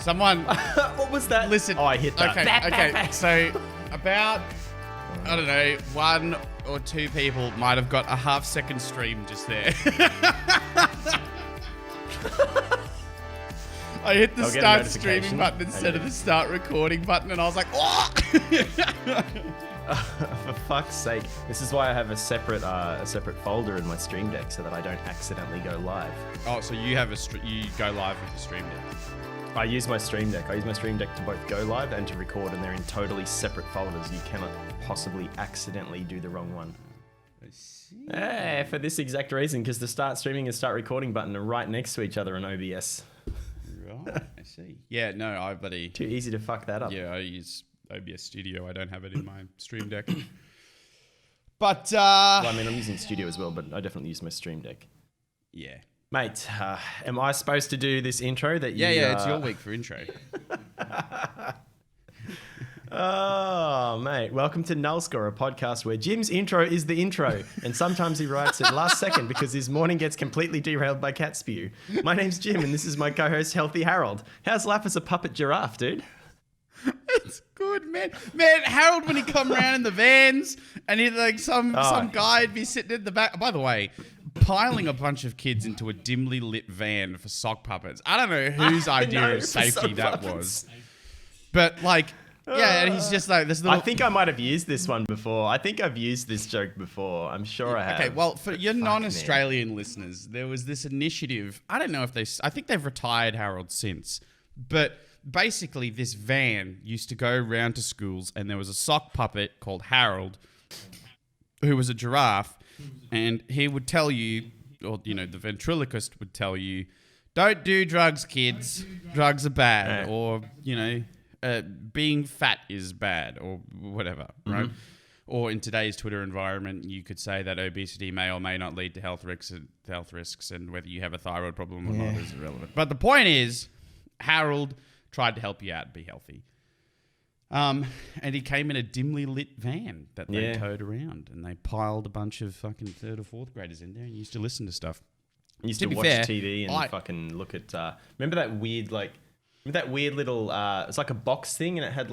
Someone. What was that? Listen. Oh, I hit that. Okay. So about, I don't know, 1 or 2 people might have got a half-second stream just there. I hit the start streaming button instead of the start recording button, and I was like, oh! For fuck's sake. This is why I have a separate folder in my Stream Deck so that I don't accidentally go live. Oh, so you have you go live with the Stream Deck? I use my Stream Deck. I use my Stream Deck to both go live and to record, and they're in totally separate folders. You cannot possibly accidentally do the wrong one. I see. For this exact reason, because the start streaming and start recording button are right next to each other in OBS. Right, I see. Yeah, no, I bloody... Too easy to fuck that up. Yeah, I use OBS Studio. I don't have it in my Stream Deck. But, well, I mean, I'm using Studio as well, but I definitely use my Stream Deck. Yeah. Mate, am I supposed to do this intro that you... Yeah, it's your week for intro. Oh, mate. Welcome to NULLSCORE, a podcast where Jim's intro is the intro, and sometimes he writes it last second because his morning gets completely derailed by cat spew. My name's Jim, and this is my co-host, Healthy Harold. How's life as a puppet giraffe, dude? It's good, man. Man, Harold, when he come around in the vans, and he like some guy'd be sitting in the back. By the way, piling a bunch of kids into a dimly lit van for sock puppets. I don't know whose idea of safety that was, but like. Yeah, and he's just like this little... I think I might have used this one before. I think I've used this joke before. I'm sure I have. Okay, well, for your non-Australian listeners, there was this initiative. I don't know if I think they've retired Harold since. But basically, this van used to go around to schools, and there was a sock puppet called Harold, who was a giraffe, and he would tell you, or, you know, the ventriloquist would tell you, don't do drugs, kids. Drugs are bad. Yeah. Or, you know... being fat is bad, or whatever, right? Mm-hmm. Or in today's Twitter environment, you could say that obesity may or may not lead to health risks, and whether you have a thyroid problem or not is irrelevant. But the point is, Harold tried to help you out and be healthy. And he came in a dimly lit van that they towed around, and they piled a bunch of fucking 3rd or 4th graders in there and used to listen to stuff. You used to watch TV and fucking look at... remember that weird, like... Remember that weird little, it's like a box thing, and it had it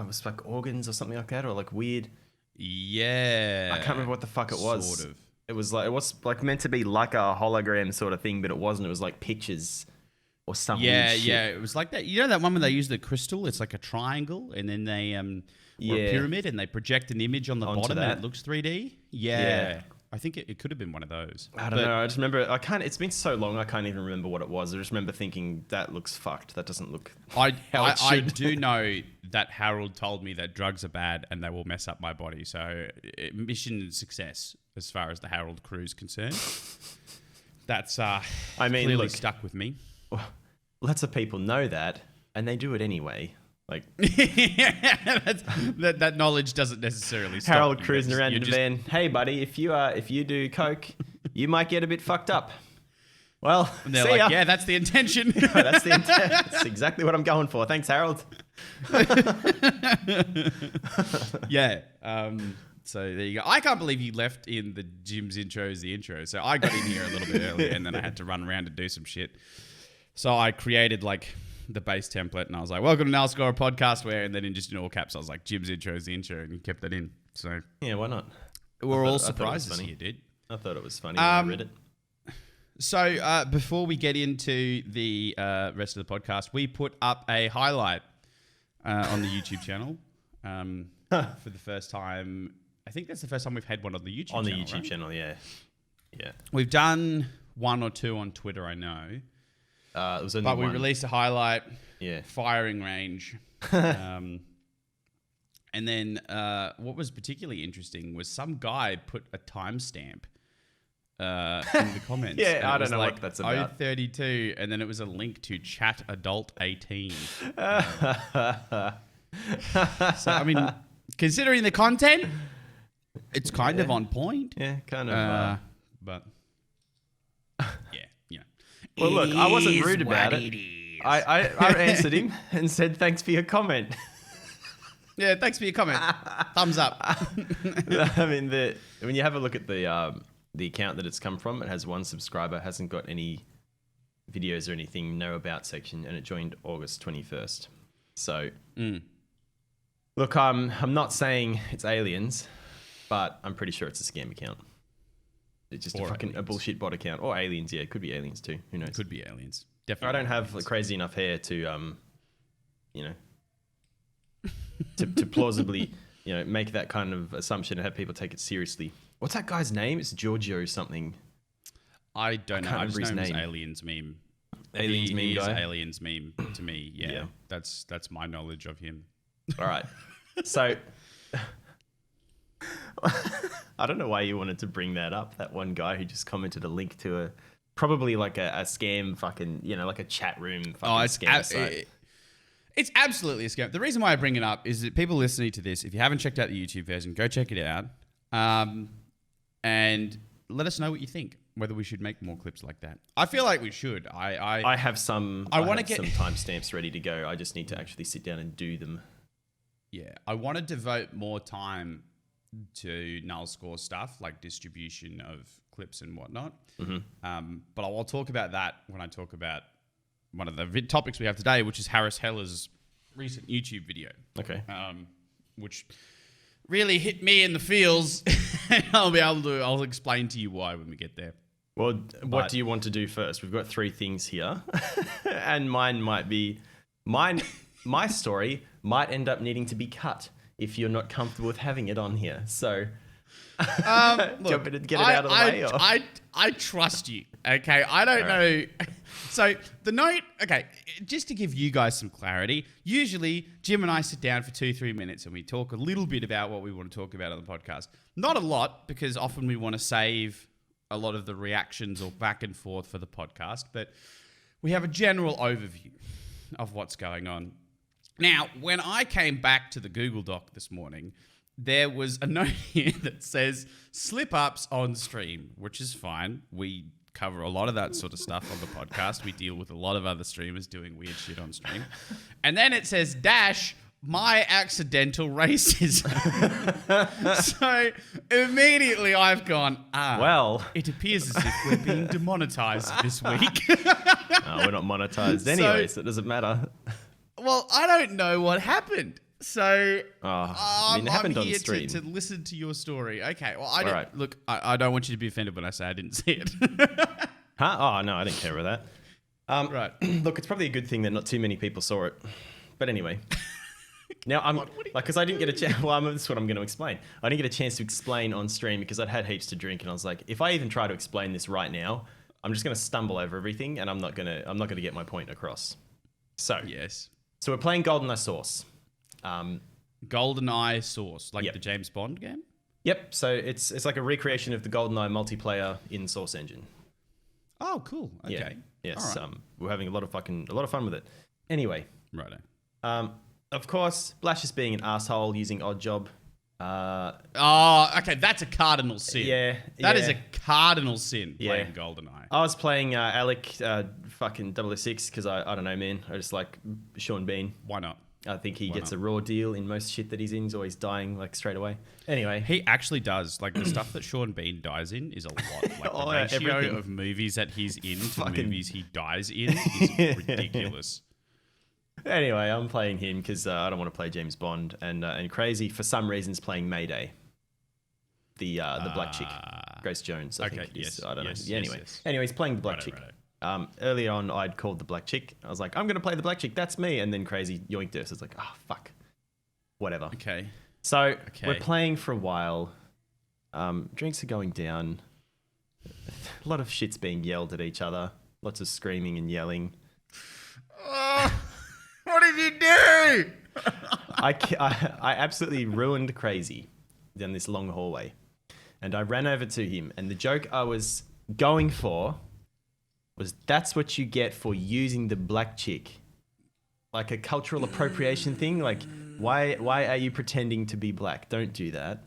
was like organs or something like that, or like weird. Yeah. I can't remember what the fuck it was. Sort of. It was like meant to be like a hologram sort of thing, but it wasn't. It was like pictures or something. Yeah. It was like that. You know that one where they use the crystal? It's like a triangle, and then they, or a pyramid, and they project an image on the bottom and it looks 3D. Yeah. I think it could have been one of those. I don't know. I just remember it's been so long I can't even remember what it was. I just remember thinking that looks fucked. That doesn't look how it should. I do know that Harold told me that drugs are bad and they will mess up my body. So mission success as far as the Harold crew is concerned. That's clearly stuck with me. Well, lots of people know that and they do it anyway. Like that knowledge doesn't necessarily stop. Harold cruising around in the van. Hey, buddy, if you do coke, you might get a bit fucked up. Well, and they're like, yeah, that's the intention. That's the intent. That's exactly what I'm going for. Thanks, Harold. Yeah. So there you go. I can't believe you left in the Jim's intro as the intro. So I got in here a little bit early, and then I had to run around and do some shit. So I created like the base template, and I was like, welcome to NULLSCORE Podcast, and then in all caps I was like, Jim's intro is the intro, and you kept that in. So yeah, why not? We're all surprised to see you did. I thought it was funny when I read it. So before we get into the rest of the podcast, we put up a highlight on the YouTube channel for the first time. I think that's the first time we've had one on the YouTube channel. On the YouTube channel, yeah. We've done 1 or 2 on Twitter, I know. It was only but we one. released a highlight, firing range. And then what was particularly interesting was some guy put a timestamp in the comments. Yeah, I don't know what that's about. 032, and then it was a link to Chat Adult 18. So, I mean, considering the content, it's kind of on point. Yeah, kind of. But, yeah. Well, look, I wasn't rude about it. I answered him and said, thanks for your comment. Yeah, thanks for your comment. Thumbs up. I mean, when you have a look at the the account that it's come from. It has 1 subscriber, hasn't got any videos or anything, no about section, and it joined August 21st. So, look, I'm not saying it's aliens, but I'm pretty sure it's a scam account. It's just a bullshit bot account. Or aliens, yeah. It could be aliens too. Who knows? Could be aliens. Definitely. I don't have crazy enough hair to, to plausibly, make that kind of assumption and have people take it seriously. What's that guy's name? It's Giorgio something. I don't know. I just know him as Aliens Meme. Aliens Meme he guy? Is Aliens Meme to me, yeah. That's my knowledge of him. All right. So... I don't know why you wanted to bring that up. That one guy who just commented a link to probably like a scam fucking, like a chat room fucking scam site. It's absolutely a scam. The reason why I bring it up is that people listening to this, if you haven't checked out the YouTube version, go check it out. And let us know what you think, whether we should make more clips like that. I feel like we should. I have some timestamps ready to go. I just need to actually sit down and do them. Yeah. I want to devote more time to NULLSCORE stuff like distribution of clips and whatnot. But I'll talk about that when I talk about one of the topics we have today, which is Harris Heller's recent YouTube video. Okay. Which really hit me in the feels. I'll explain to you why when we get there. Well, what do you want to do first? We've got 3 things here. And my story might end up needing to be cut if you're not comfortable with having it on here. So, do you want me to get it out of the way? Or? I trust you, okay? I don't know. So, the note, okay, just to give you guys some clarity, usually Jim and I sit down for 2-3 minutes and we talk a little bit about what we want to talk about on the podcast. Not a lot, because often we want to save a lot of the reactions or back and forth for the podcast, but we have a general overview of what's going on. Now, when I came back to the Google Doc this morning, there was a note here that says slip-ups on stream, which is fine. We cover a lot of that sort of stuff on the podcast. We deal with a lot of other streamers doing weird shit on stream. And then it says, my accidental racism. So immediately I've gone, well, it appears as if we're being demonetized this week. No, we're not monetized anyway, so it doesn't matter. Well, I don't know what happened. So it happened I'm here on stream. to listen to your story. Okay, well, I don't want you to be offended when I say I didn't see it. Huh? Oh, no, I didn't care about that. Right. Look, it's probably a good thing that not too many people saw it. But anyway. Now, because I didn't get a chance. Well, this is what I'm going to explain. I didn't get a chance to explain on stream because I'd had heaps to drink, and I was like, if I even try to explain this right now, I'm just going to stumble over everything, and I'm not going to get my point across. So yes. So we're playing GoldenEye Source. GoldenEye Source, like the James Bond game? Yep. So it's like a recreation of the GoldenEye multiplayer in Source Engine. Oh, cool. Okay. Yeah. Yes. Right. We're having a lot of fun with it. Anyway. Righto. Of course, Blash is being an asshole using Oddjob. Okay, that's a cardinal sin. Yeah. That is a cardinal sin, playing GoldenEye. I was playing Alec fucking 006 because I don't know, man. I just like Sean Bean. Why not? I think he gets a raw deal in most shit that he's in. He's always dying like straight away. Anyway. He actually does. Like the stuff that Sean Bean dies in is a lot. Like the ratio of movies that he's in to movies he dies in is ridiculous. Anyway, I'm playing him because I don't want to play James Bond, and Crazy for some reason is playing Mayday, the black chick, Grace Jones. I think it is. I don't know. Yeah, anyway, he's playing the black chick. Early on, I'd called the black chick. I was like, I'm going to play the black chick. That's me. And then Crazy yoinked her. So it's like, fuck. Whatever. Okay. So we're playing for a while. Drinks are going down. A lot of shit's being yelled at each other. Lots of screaming and yelling. What did you do? I absolutely ruined Crazy down this long hallway. And I ran over to him. And the joke I was going for was, that's what you get for using the black chick. Like a cultural appropriation thing. Like, why are you pretending to be black? Don't do that.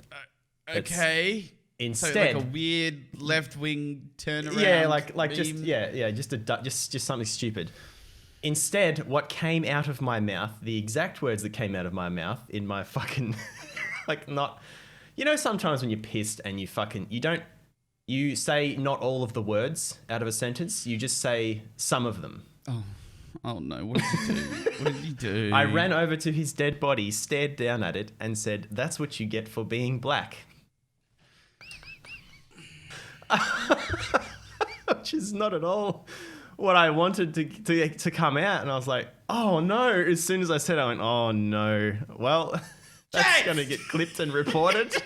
Okay. Instead, so like a weird left-wing turnaround. Yeah, like meme. just something stupid. Instead, what came out of my mouth, the exact words that came out of my mouth in my fucking, like not, sometimes when you're pissed and you don't You say not all of the words out of a sentence. You just say some of them. Oh no, what did he do? What did he do? I ran over to his dead body, stared down at it, and said, "That's what you get for being black." Which is not at all what I wanted to come out. And I was like, oh no. As soon as I said it, I went, oh no. Well, that's going to get clipped and reported. You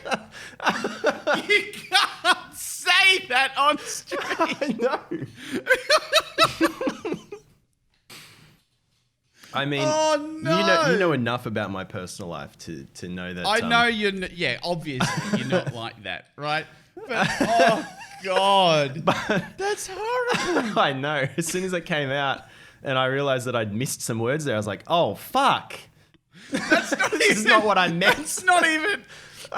can't say that on stream. I know. I mean, oh, no. you know enough about my personal life to know that. I know obviously you're not like that, right? But, oh God, that's horrible. I know. As soon as it came out and I realized that I'd missed some words there, I was like, oh, fuck. That's not This is not what I meant.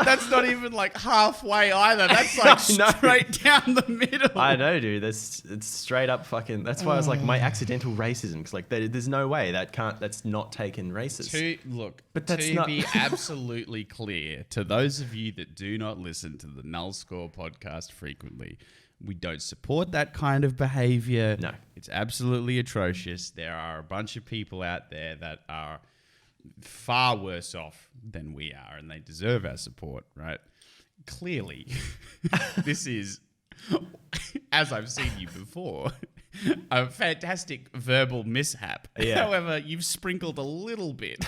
That's not even like halfway either. That's like straight down the middle. I know, dude. It's straight up fucking. That's why I was like, my accidental racism. Because like, there's no way that's not taken racist. To be absolutely clear, to those of you that do not listen to the NULLSCORE podcast frequently, we don't support that kind of behavior. No, it's absolutely atrocious. There are a bunch of people out there that are far worse off than we are, and they deserve our support, right? Clearly, this is, as I've seen you before, a fantastic verbal mishap. Yeah. However, you've sprinkled a little bit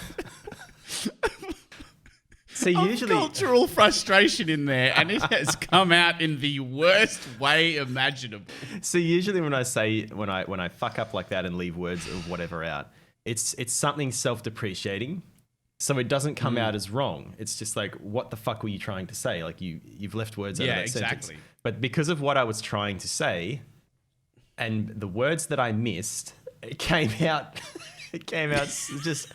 usually cultural frustration in there, and it has come out in the worst way imaginable. So usually when I fuck up like that and leave words or whatever out, it's something self-depreciating, so it doesn't come out as wrong. It's just like, what the fuck were you trying to say? Like you've left words out of that sentence. But because of what I was trying to say, and the words that I missed, it came out. It came out just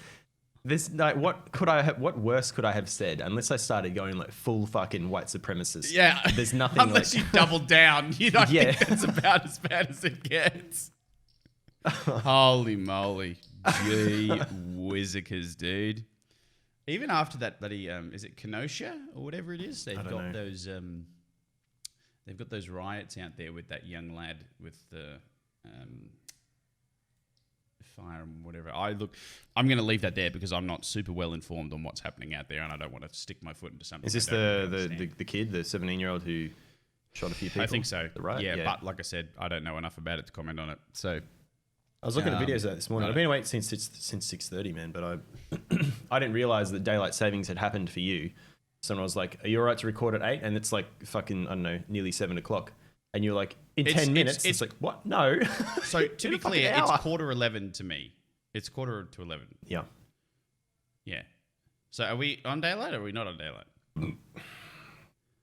this. Like, what worse could I have said? Unless I started going like full fucking white supremacist. Yeah, there's nothing. Unless you double down, you don't think that's about as bad as it gets. Holy moly. Gee whizzikers, dude. Even after that bloody is it Kenosha or whatever it is, they've got those riots out there with that young lad with the fire and whatever. I'm going to leave that there because I'm not super well informed on what's happening out there, and I don't want to stick my foot into something. Is this the kid, the 17-year-old who shot a few people? I think so. The riot? Yeah, but like I said, I don't know enough about it to comment on it. So I was looking at videos of that this morning. I've been awake since 6:30, man, but I didn't realize that daylight savings had happened for you. So I was like, are you all right to record at 8? And it's like fucking, I don't know, nearly 7 o'clock. And you're like, in 10 minutes. It's like, what? No. So to be clear, it's 10:45 to me. It's 10:45. Yeah. Yeah. So are we on daylight or are we not on daylight?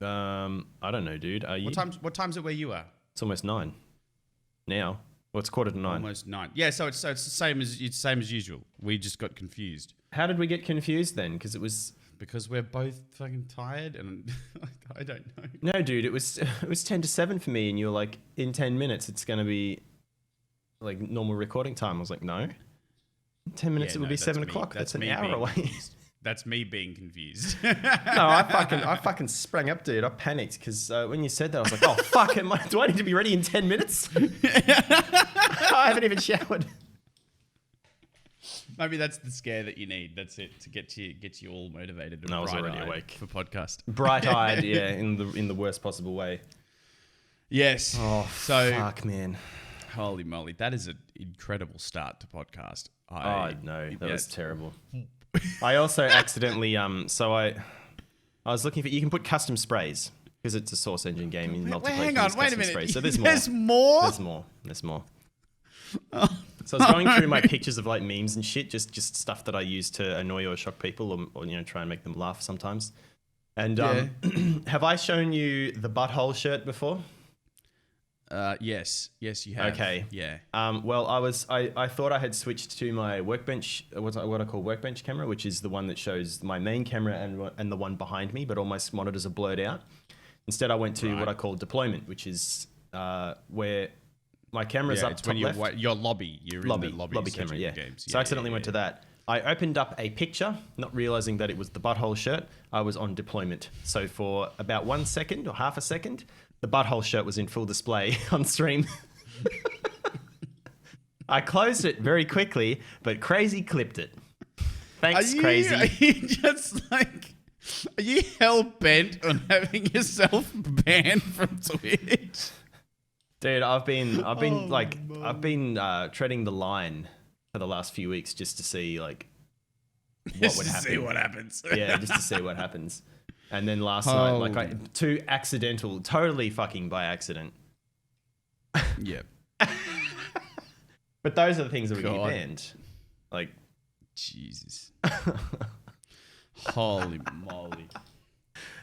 I don't know, dude. Are you? What time's it where you are? It's almost 9 now. Well, it's 9:15. Almost 9. Yeah, so it's the same as usual. We just got confused. How did we get confused then? Because we're both fucking tired, and I don't know. No, dude, it was 10 to 7 for me, and you were like, in 10 minutes it's gonna be like normal recording time. I was like, no, in 10 minutes it will be 7 o'clock. That's an hour away. That's me being confused. No, I fucking sprang up, dude. I panicked because when you said that, I was like, oh fuck, do I need to be ready in 10 minutes? I haven't even showered. Maybe that's the scare that you need. That's it, to get you all motivated. And I was already awake for podcast. Bright-eyed, yeah, in the worst possible way. Yes. Oh, so fuck, man. Holy moly, that is an incredible start to podcast. That was terrible. I also accidentally I was looking for, you can put custom sprays because it's a Source Engine game in multiplayer. Hang on, wait a minute. Sprays. So there's more. There's more. So I was going through my pictures of like memes and shit, just stuff that I use to annoy or shock people, or try and make them laugh sometimes. And have I shown you the butthole shirt before? Yes, you have. Okay. Yeah. Well, I thought I had switched to my workbench, what I call workbench camera, which is the one that shows my main camera and the one behind me, but all my monitors are blurred out. Instead, I went to what I call deployment, which is where my camera's up top left. Your lobby. You're in the lobby camera, yeah. Games. So I accidentally went to that. I opened up a picture, not realizing that it was the butthole shirt. I was on deployment. So for about 1 second or half a second, The butthole shirt was in full display on stream. I closed it very quickly, but Crazy clipped it. Thanks, Crazy. Are you just like... Are you hell-bent on having yourself banned from Twitch? Dude, I've been treading the line for the last few weeks just to see like what would happen. See what happens. Yeah, just to see what happens. And then last night, like totally fucking by accident. Yep. But those are the things that we get banned. Like, Jesus. Holy moly.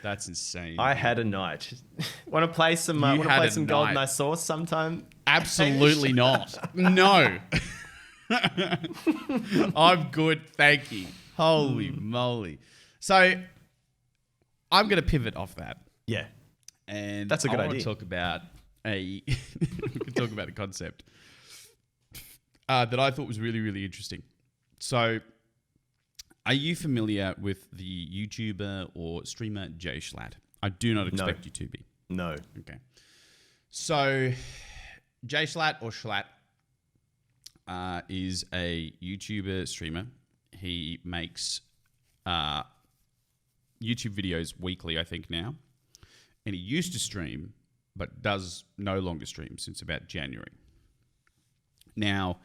That's insane. I had a night. Want to play some Golden Eye Sauce sometime? Absolutely not. No. I'm good, thank you. Holy moly. So I'm going to pivot off that. Yeah. And that's a good idea. I want to talk about we can talk about a concept that I thought was really, really interesting. So are you familiar with the YouTuber or streamer Jay Schlatt? I do not expect you to be. No. Okay. So Jay Schlatt or Schlatt is a YouTuber streamer. He makes YouTube videos weekly, I think now. And he used to stream, but does no longer stream since about January. Now,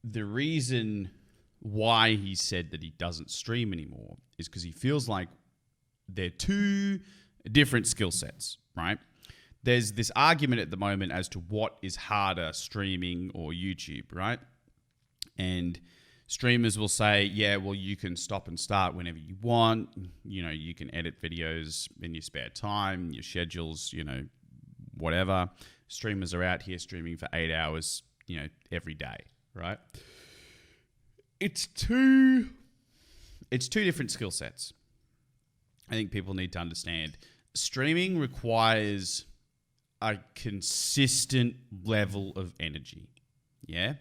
the reason why he said that he doesn't stream anymore is because he feels like they're two different skill sets, right? There's this argument at the moment as to what is harder, streaming or YouTube, right? And streamers will say, yeah, well, you can stop and start whenever you want. You know, you can edit videos in your spare time, your schedules, you know, whatever. Streamers are out here streaming for 8 hours, you know, every day, right? It's two different skill sets. I think people need to understand. Streaming requires a consistent level of energy. Yeah?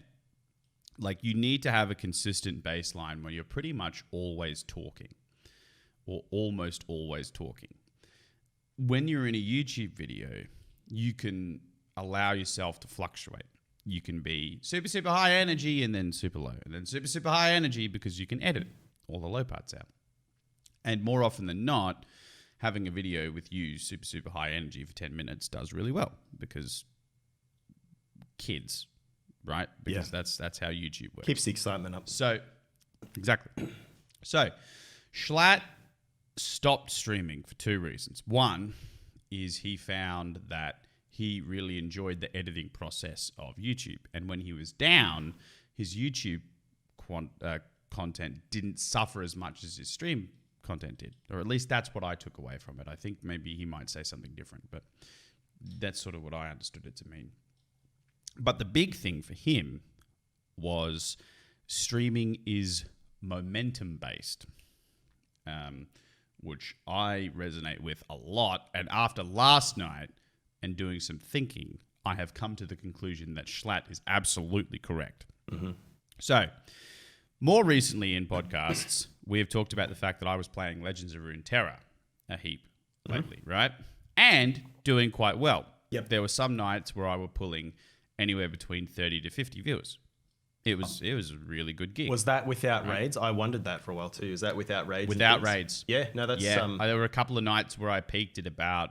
Like you need to have a consistent baseline where you're pretty much always talking or almost always talking. When you're in a YouTube video, you can allow yourself to fluctuate. You can be super, super high energy and then super low. And then super, super high energy because you can edit all the low parts out. And more often than not, having a video with you super, super high energy for 10 minutes does really well because kids, right? Because that's how YouTube works. Keeps the excitement up. So, exactly. So, Schlatt stopped streaming for two reasons. One is he found that he really enjoyed the editing process of YouTube. And when he was down, his YouTube content didn't suffer as much as his stream content did. Or at least that's what I took away from it. I think maybe he might say something different, but that's sort of what I understood it to mean. But the big thing for him was streaming is momentum-based, which I resonate with a lot. And after last night, and doing some thinking, I have come to the conclusion that Schlatt is absolutely correct. Mm-hmm. So, more recently in podcasts, we have talked about the fact that I was playing Legends of Runeterra a heap lately, right? And doing quite well. Yep. There were some nights where I were pulling anywhere between 30 to 50 viewers. It was a really good gig. Was that without raids? I wondered that for a while too. Is that without raids? Without raids. Yeah, no, that's... Yeah, there were a couple of nights where I peaked at about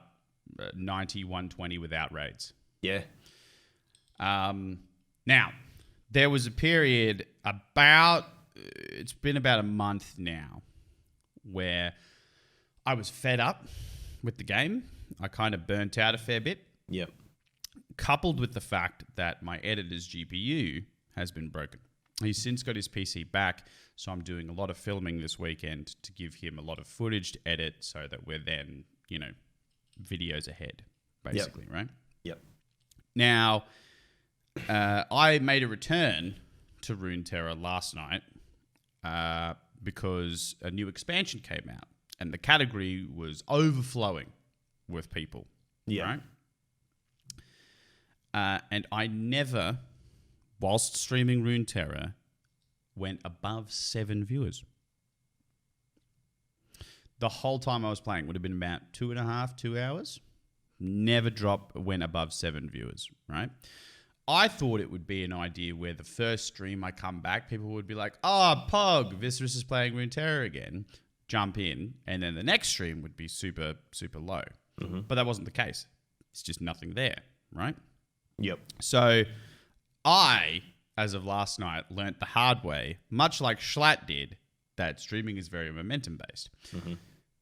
90, 120 without raids. Yeah. Now, there was a period it's been about a month now where I was fed up with the game. I kind of burnt out a fair bit. Yep. Coupled with the fact that my editor's GPU has been broken. He's since got his PC back, so I'm doing a lot of filming this weekend to give him a lot of footage to edit so that we're then, you know, videos ahead, basically, right? Yep. Now, I made a return to Runeterra last night because a new expansion came out and the category was overflowing with people, right? And I never, whilst streaming Runeterra, went above 7 viewers. The whole time I was playing would have been about 2 hours, Never went above 7 viewers, right? I thought it would be an idea where the first stream I come back, people would be like, oh, Pog, Viscerus is playing Runeterra again. Jump in. And then the next stream would be super, super low. Mm-hmm. But that wasn't the case. It's just nothing there, right? Yep. So I, as of last night, learnt the hard way, much like Schlatt did, that streaming is very momentum-based. Mm-hmm.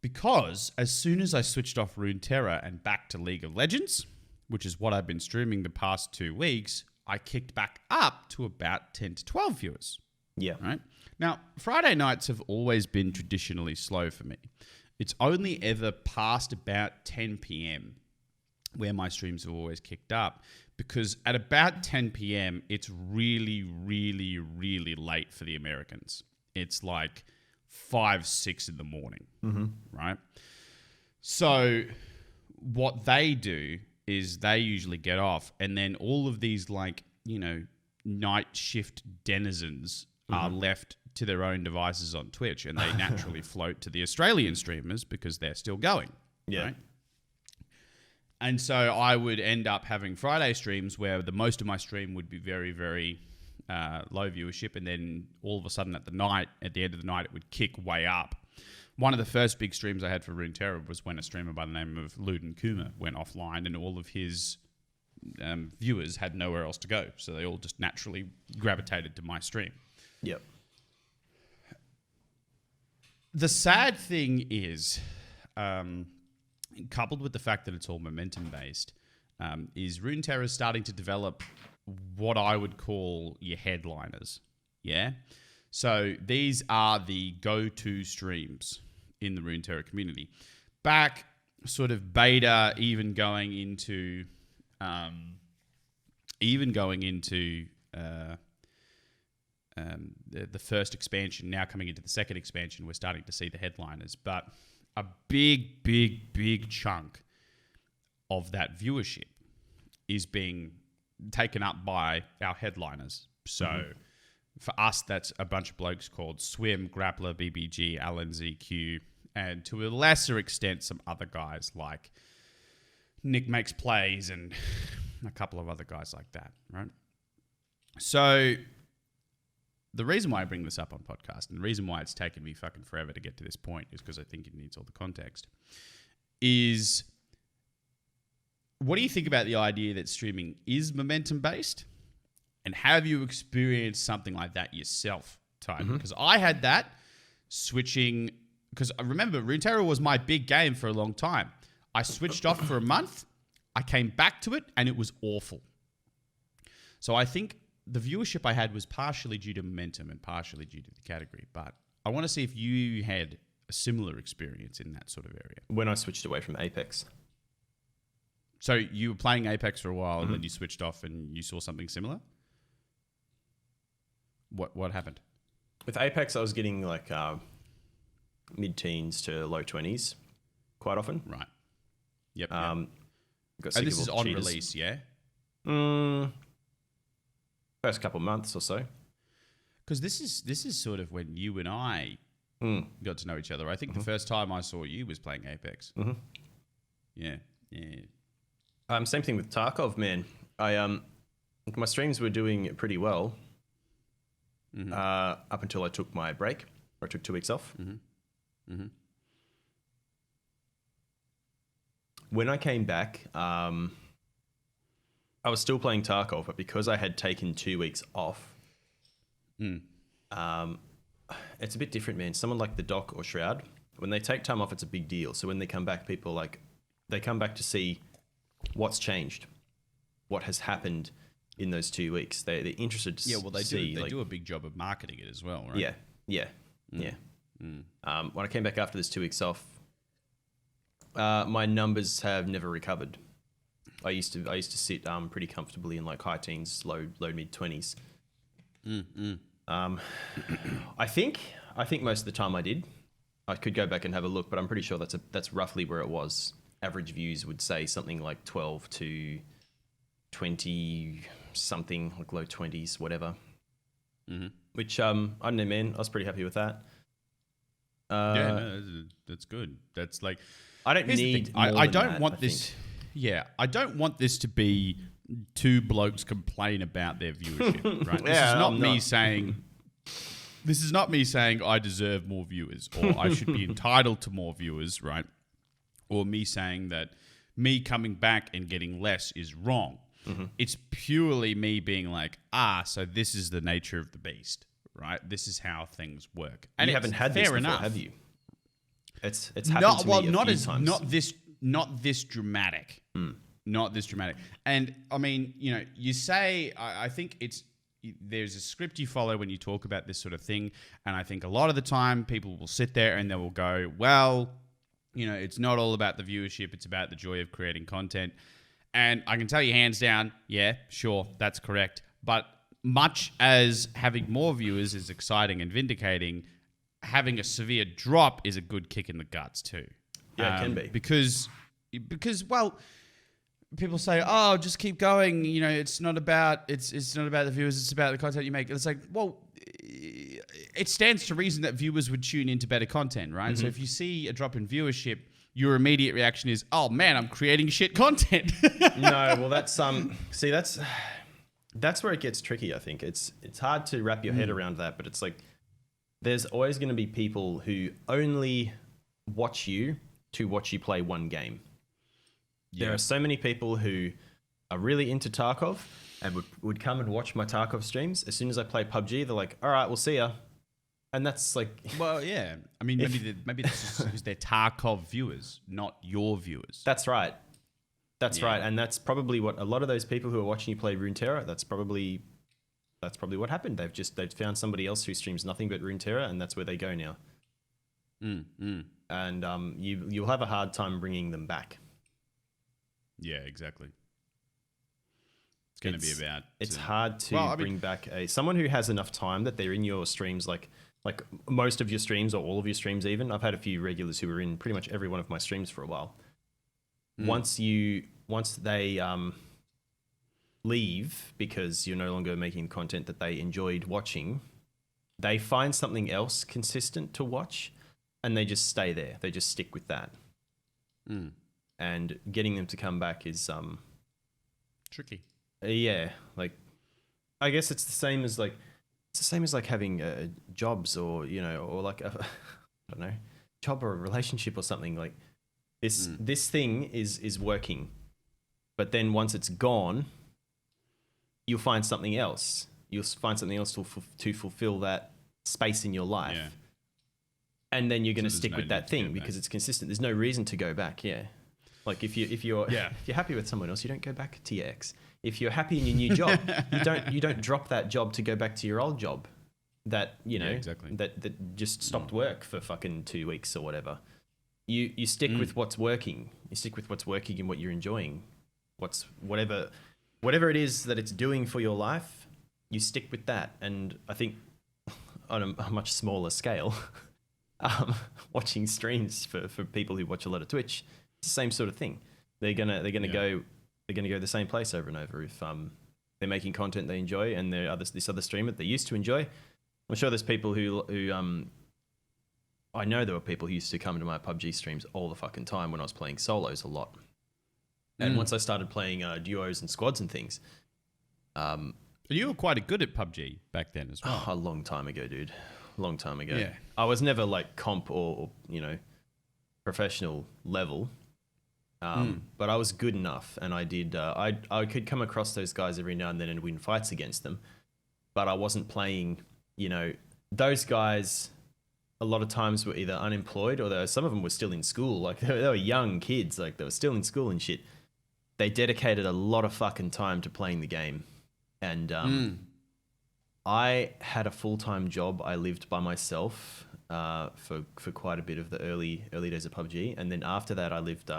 Because as soon as I switched off Runeterra and back to League of Legends, which is what I've been streaming the past 2 weeks, I kicked back up to about 10 to 12 viewers. Yeah. Right? Now, Friday nights have always been traditionally slow for me. It's only ever past about 10 p.m. where my streams have always kicked up, because at about 10 p.m., it's really, really, really late for the Americans. It's like 5, 6 in the morning, right? So what they do is they usually get off, and then all of these, like, you know, night shift denizens are left to their own devices on Twitch, and they naturally float to the Australian streamers because they're still going. Yeah. Right? And so I would end up having Friday streams where the most of my stream would be very, very low viewership, and then all of a sudden at the end of the night, it would kick way up. One of the first big streams I had for Runeterra was when a streamer by the name of Luden Kuma went offline, and all of his viewers had nowhere else to go. So they all just naturally gravitated to my stream. Yep. The sad thing is, coupled with the fact that it's all momentum-based, is Runeterra starting to develop what I would call your headliners. Yeah? So these are the go-to streams in the Runeterra community. Back sort of beta, even going into the first expansion, now coming into the second expansion, we're starting to see the headliners. But a big, big, big chunk of that viewership is being taken up by our headliners. So for us, that's a bunch of blokes called Swim, Grappler, BBG, LNZQ, and to a lesser extent, some other guys like Nick Makes Plays and a couple of other guys like that, right? So the reason why I bring this up on podcast, and the reason why it's taken me fucking forever to get to this point, is because I think it needs all the context, is what do you think about the idea that streaming is momentum-based? And have you experienced something like that yourself, Ty? Because I had that switching, because I remember Runeterra was my big game for a long time. I switched off for a month, I came back to it, and it was awful. So I think the viewership I had was partially due to momentum and partially due to the category. But I want to see if you had a similar experience in that sort of area. When I switched away from Apex. So you were playing Apex for a while, and then you switched off and you saw something similar? What happened? With Apex, I was getting like mid-teens to low 20s quite often. Right. Yep. Got sick and this of is all the on cheaters. release, yeah? First couple of months or so. Because this is sort of when you and I got to know each other. I think the first time I saw you was playing Apex. Yeah. Same thing with Tarkov, man. My streams were doing pretty well up until I took my break. Or I took 2 weeks off. When I came back, I was still playing Tarkov, but because I had taken 2 weeks off, it's a bit different, man. Someone like the Doc or Shroud, when they take time off, it's a big deal. So when they come back, people they come back to see what's changed, what has happened in those 2 weeks. They're interested to see. Yeah, well, they do a big job of marketing it as well, right? Yeah. When I came back after this 2 weeks off, my numbers have never recovered. I used to sit pretty comfortably in like high teens, low mid 20s. I think most of the time I did. I could go back and have a look, but I'm pretty sure that's roughly where it was. Average views would say something like 12 to 20 something, like low 20s, whatever. Which I don't know, man. I was pretty happy with that. Yeah, no, that's good. That's like, I don't need. I don't want this. I don't want this to be two blokes complain about their viewership, right? This is not me saying I deserve more viewers or I should be entitled to more viewers, right? Or me saying that me coming back and getting less is wrong. Mm-hmm. It's purely me being like, so this is the nature of the beast, right? This is how things work. And you haven't had this before, have you? It's happened to me a few times. Not this dramatic. Not this dramatic. And I mean, you say, I think there's a script you follow when you talk about this sort of thing. And I think a lot of the time people will sit there and they will go, well, it's not all about the viewership. It's about the joy of creating content. And I can tell you hands down, yeah, sure, that's correct. But much as having more viewers is exciting and vindicating, having a severe drop is a good kick in the guts too. Yeah, it can be. Because, well, people say, "Oh, just keep going." It's not about the viewers. It's about the content you make. It's like, well, it stands to reason that viewers would tune into better content, right? Mm-hmm. So if you see a drop in viewership, your immediate reaction is, "Oh man, I'm creating shit content." No, well, that's that's where it gets tricky. I think it's hard to wrap your head around that, but it's like there's always going to be people who only watch you to watch you play one game. Yeah. There are so many people who are really into Tarkov and would come and watch my Tarkov streams. As soon as I play PUBG, they're like, all right, we'll see ya. And that's like... Well, yeah. I mean, maybe that's just because they're Tarkov viewers, not your viewers. That's right. That's right. And that's probably what a lot of those people who are watching you play Runeterra, that's probably what happened. They've found somebody else who streams nothing but Runeterra, and that's where they go now. And you'll have a hard time bringing them back. Yeah, exactly. It's going to be about... It's hard to bring back someone who has enough time that they're in your streams, like most of your streams or all of your streams even. I've had a few regulars who were in pretty much every one of my streams for a while. Once they leave because you're no longer making content that they enjoyed watching, they find something else consistent to watch and they just stay there. They just stick with that. And getting them to come back is tricky. Yeah, like I guess it's the same as having jobs or or like I don't know, job or a relationship or something. Like this thing is working, but then once it's gone, you'll find something else. You'll find something else to fulfill that space in your life. Yeah. And then you're going to stick with that thing because it's consistent. There's no reason to go back. Yeah. Like if you're happy with someone else, you don't go back to your ex. If you're happy in your new job, you don't drop that job to go back to your old job that, that just stopped work for fucking 2 weeks or whatever. You stick with what's working. You stick with what's working and what you're enjoying. Whatever it is that it's doing for your life, you stick with that. And I think on a much smaller scale, watching streams for people who watch a lot of Twitch, it's the same sort of thing. They're gonna go the same place over and over if they're making content they enjoy and this other streamer they used to enjoy. I'm sure there's people who I know there were people who used to come to my PUBG streams all the fucking time when I was playing solos a lot. And once I started playing duos and squads and things, you were quite good at PUBG back then as well. A long time ago, dude. Long time ago. Yeah. I was never like comp or professional level. But I was good enough, and I did. I could come across those guys every now and then and win fights against them, but I wasn't playing. Those guys a lot of times were either unemployed or some of them were still in school. Like they were young kids, like they were still in school and shit. They dedicated a lot of fucking time to playing the game, and I had a full-time job. I lived by myself for quite a bit of the early days of PUBG, and then after that, I lived.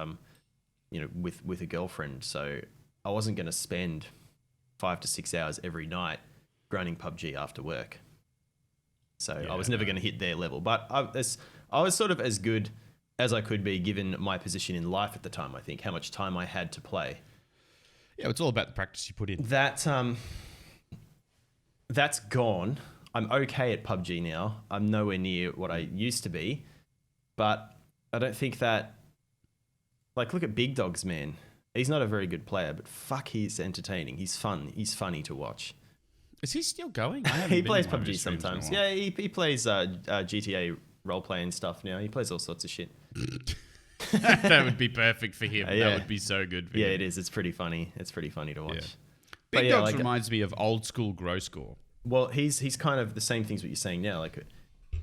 With a girlfriend, so I wasn't going to spend 5 to 6 hours every night grinding PUBG after work. So I was never going to hit their level, but I was sort of as good as I could be given my position in life at the time. I think how much time I had to play. Yeah, it's all about the practice you put in. That's gone. I'm okay at PUBG now. I'm nowhere near what I used to be, but I don't think that. Like, look at Big Dogs, man. He's not a very good player, but fuck, he's entertaining. He's fun. He's funny to watch. Is he still going? He plays PUBG sometimes. Yeah, he plays GTA roleplay and stuff now. He plays all sorts of shit. That would be perfect for him. Yeah. That would be so good for him. Yeah, it is. It's pretty funny. It's pretty funny to watch. Yeah. But Big yeah, Dogs like, reminds me of old school NULLSCORE. well, he's kind of the same things what you're saying now. Like,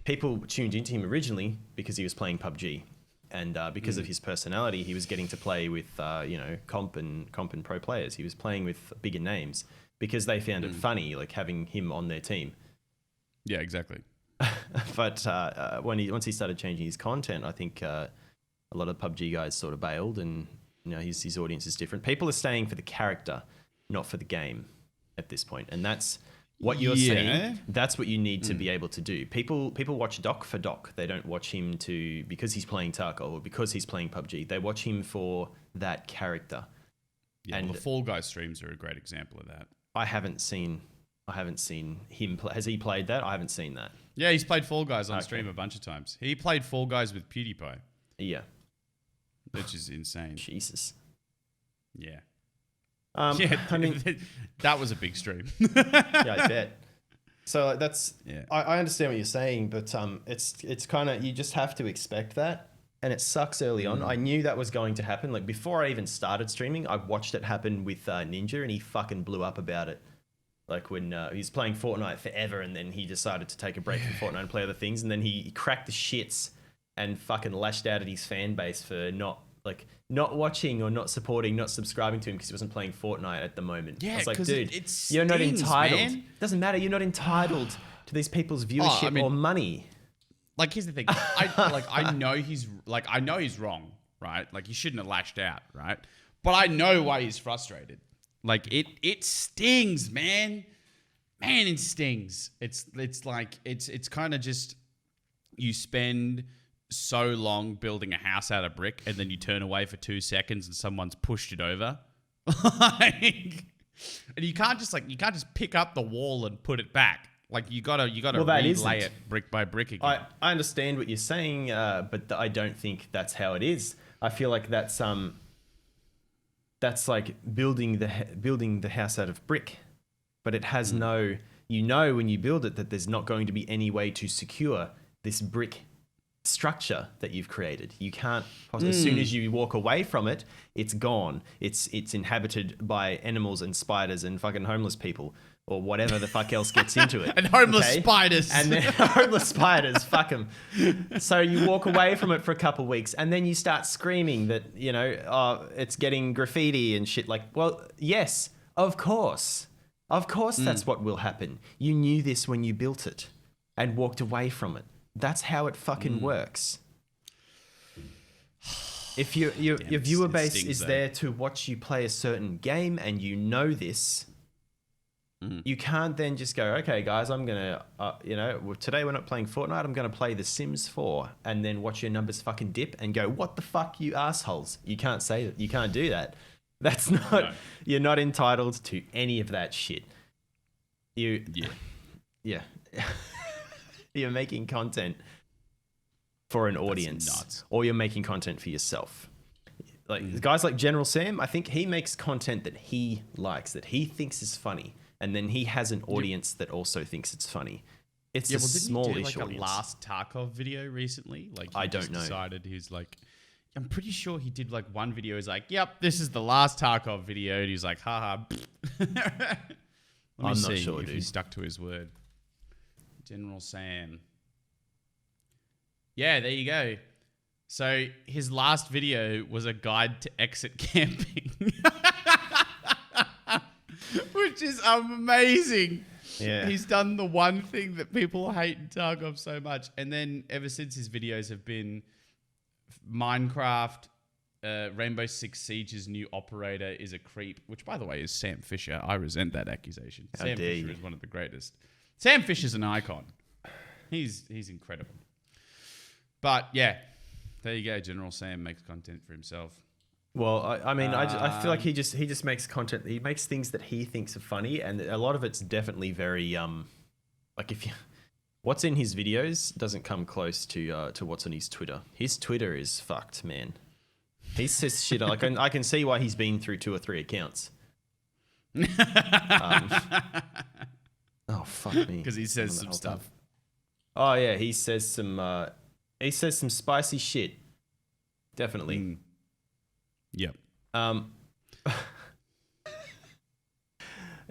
people tuned into him originally because he was playing PUBG, and because of his personality, he was getting to play with comp and pro players. He was playing with bigger names because they found it funny, like having him on their team. Yeah, exactly. But once he started changing his content, I think a lot of PUBG guys sort of bailed, and his audience is different. People are staying for the character, not for the game at this point, and that's what you're saying. That's what you need to be able to do. People watch Doc for Doc. They don't watch him because he's playing Tarkov or because he's playing PUBG. They watch him for that character. Yeah, and the Fall Guys streams are a great example of that. I haven't seen him play. Has he played that? I haven't seen that. Yeah, he's played Fall Guys on stream a bunch of times. He played Fall Guys with PewDiePie. Yeah. Which is insane. Jesus. Yeah. Yeah, I mean, that was a big stream. Yeah, I bet. So that's. Yeah. I understand what you're saying, but it's kind of, you just have to expect that, and it sucks early on. I knew that was going to happen. Like, before I even started streaming, I watched it happen with Ninja, and he fucking blew up about it. Like, when he's playing Fortnite forever, and then he decided to take a break from Fortnite and play other things, and then he cracked the shits and fucking lashed out at his fan base for not watching or not supporting, not subscribing to him because he wasn't playing Fortnite at the moment. Yeah, I was like, 'cause dude, you're not entitled. Man. Doesn't matter. You're not entitled to these people's viewership or money. Like, here's the thing. I know he's wrong, right? Like, he shouldn't have lashed out, right? But I know why he's frustrated. Like, it stings, man. Man, it stings. It's kind of just, you spend so long building a house out of brick, and then you turn away for 2 seconds and someone's pushed it over. And you can't just pick up the wall and put it back. Like, you gotta relay it brick by brick again. I understand what you're saying, but I don't think that's how it is. I feel like that's like building the house out of brick, but it has no. When you build it that there's not going to be any way to secure this brick structure that you've created. You can't. As soon as you walk away from it, it's gone. It's inhabited by animals and spiders and fucking homeless people or whatever the fuck else gets into it. And homeless spiders. And then homeless spiders. Fuck them. So you walk away from it for a couple of weeks, and then you start screaming that it's getting graffiti and shit. Like, well, yes, of course. Of course, that's what will happen. You knew this when you built it and walked away from it. That's how it fucking works. If your viewer base is there to watch you play a certain game and you know this, you can't then just go, okay, guys, I'm going to, today we're not playing Fortnite, I'm going to play The Sims 4, and then watch your numbers fucking dip and go, what the fuck, you assholes? You can't say that. You can't do that. That's not, no. You're not entitled to any of that shit. Yeah. You're making content for an audience, or you're making content for yourself. Like guys like General Sam, I think he makes content that he likes, that he thinks is funny, and then he has an audience that also thinks it's funny. It's a smallish audience. A last Tarkov video recently? Like, I don't know. Decided he's like, I'm pretty sure he did like one video. He's like, yep, this is the last Tarkov video, and he's like, haha. Let me see if he stuck to his word. General Sam. Yeah, there you go. So his last video was a guide to exit camping, which is amazing. Yeah. He's done the one thing that people hate in Tarkov so much. And then ever since, his videos have been Minecraft, Rainbow Six Siege's new operator is a creep, which, by the way, is Sam Fisher. I resent that accusation. Sam Fisher is one of the greatest. Sam Fisher's an icon. He's incredible. But yeah, there you go. General Sam makes content for himself. Well, I feel like he just makes content. He makes things that he thinks are funny, and a lot of it's definitely very like what's in his videos doesn't come close to what's on his Twitter. His Twitter is fucked, man. He says shit. I can see why he's been through 2 or 3 accounts. Oh fuck me! Because he says some stuff. Oh yeah, he says some spicy shit. Definitely. Yep.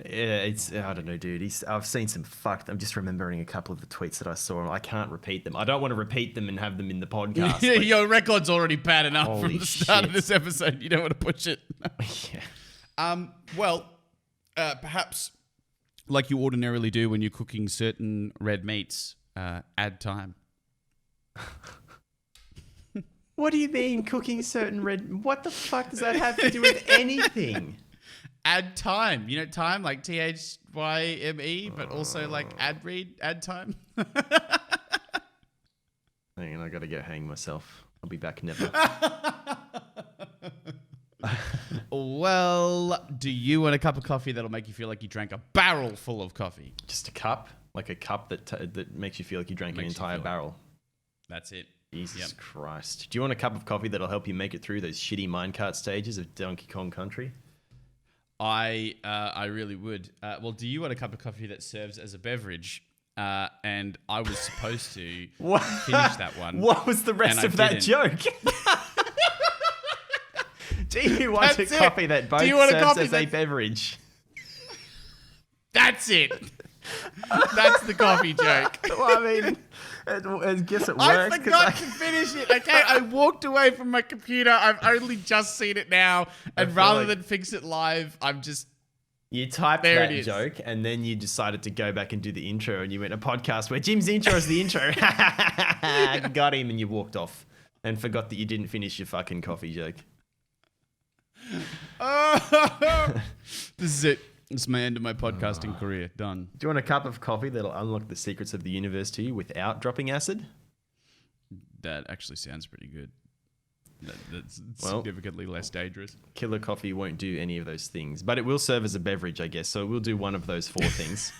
Yeah, I don't know, dude. I've seen some fucked. I'm just remembering a couple of the tweets that I saw. I can't repeat them. I don't want to repeat them and have them in the podcast. Yeah, your record's already bad enough from the start shit. of this episode. You don't want to push it. Yeah. Well, perhaps like you ordinarily do when you're cooking certain red meats, add time. What do you mean cooking certain red? What the fuck does that have to do with anything? Add time. You know time like THYME, but also like add time. Hang on, I gotta go hang myself. I'll be back never. Well, do you want a cup of coffee that'll make you feel like you drank a barrel full of coffee? Just a cup? Like a cup that makes you feel like you drank an entire barrel? That's it. Jesus Christ. Do you want a cup of coffee that'll help you make it through those shitty minecart stages of Donkey Kong Country? I really would. Well, do you want a cup of coffee that serves as a beverage? And I was supposed to finish that one. What was the rest of that joke? Do you want a coffee that both serves as a beverage? That's it. That's the coffee joke. Well, I mean, I guess it worked. I forgot to finish it. Okay, I walked away from my computer. I've only just seen it now, and rather than fix it live, I'm just. You typed that joke, and then you decided to go back and do the intro, and you went a podcast where Jim's intro is the intro. Got him, and you walked off, and forgot that you didn't finish your fucking coffee joke. This is it. It's my end of my podcasting career. Done. Do you want a cup of coffee that'll unlock the secrets of the universe to you without dropping acid? That actually sounds pretty good. That's significantly less dangerous. Killer coffee won't do any of those things, but it will serve as a beverage, I guess. So it will do one of those 4 things.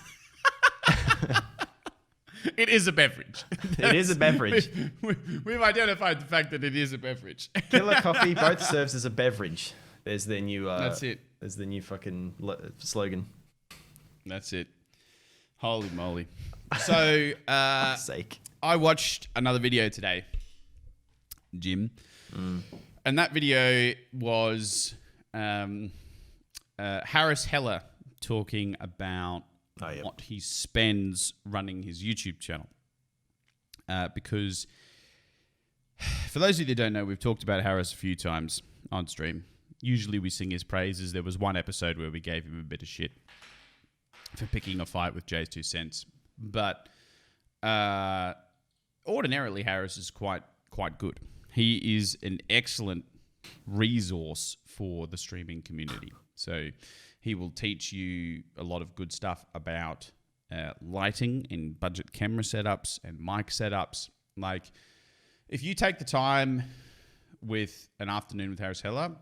It is a beverage. It is a beverage. We've identified the fact that it is a beverage. Killer coffee both serves as a beverage. There's their new. That's it. There's the new fucking slogan. That's it. Holy moly! So, sake. I watched another video today, Jim, and that video was Harris Heller talking about what he spends running his YouTube channel. Because for those of you that don't know, we've talked about Harris a few times on stream. Usually we sing his praises. There was one episode where we gave him a bit of shit for picking a fight with Jay's 2 cents. But ordinarily, Harris is quite good. He is an excellent resource for the streaming community. So he will teach you a lot of good stuff about lighting and budget camera setups and mic setups. Like, if you take the time with an afternoon with Harris Heller,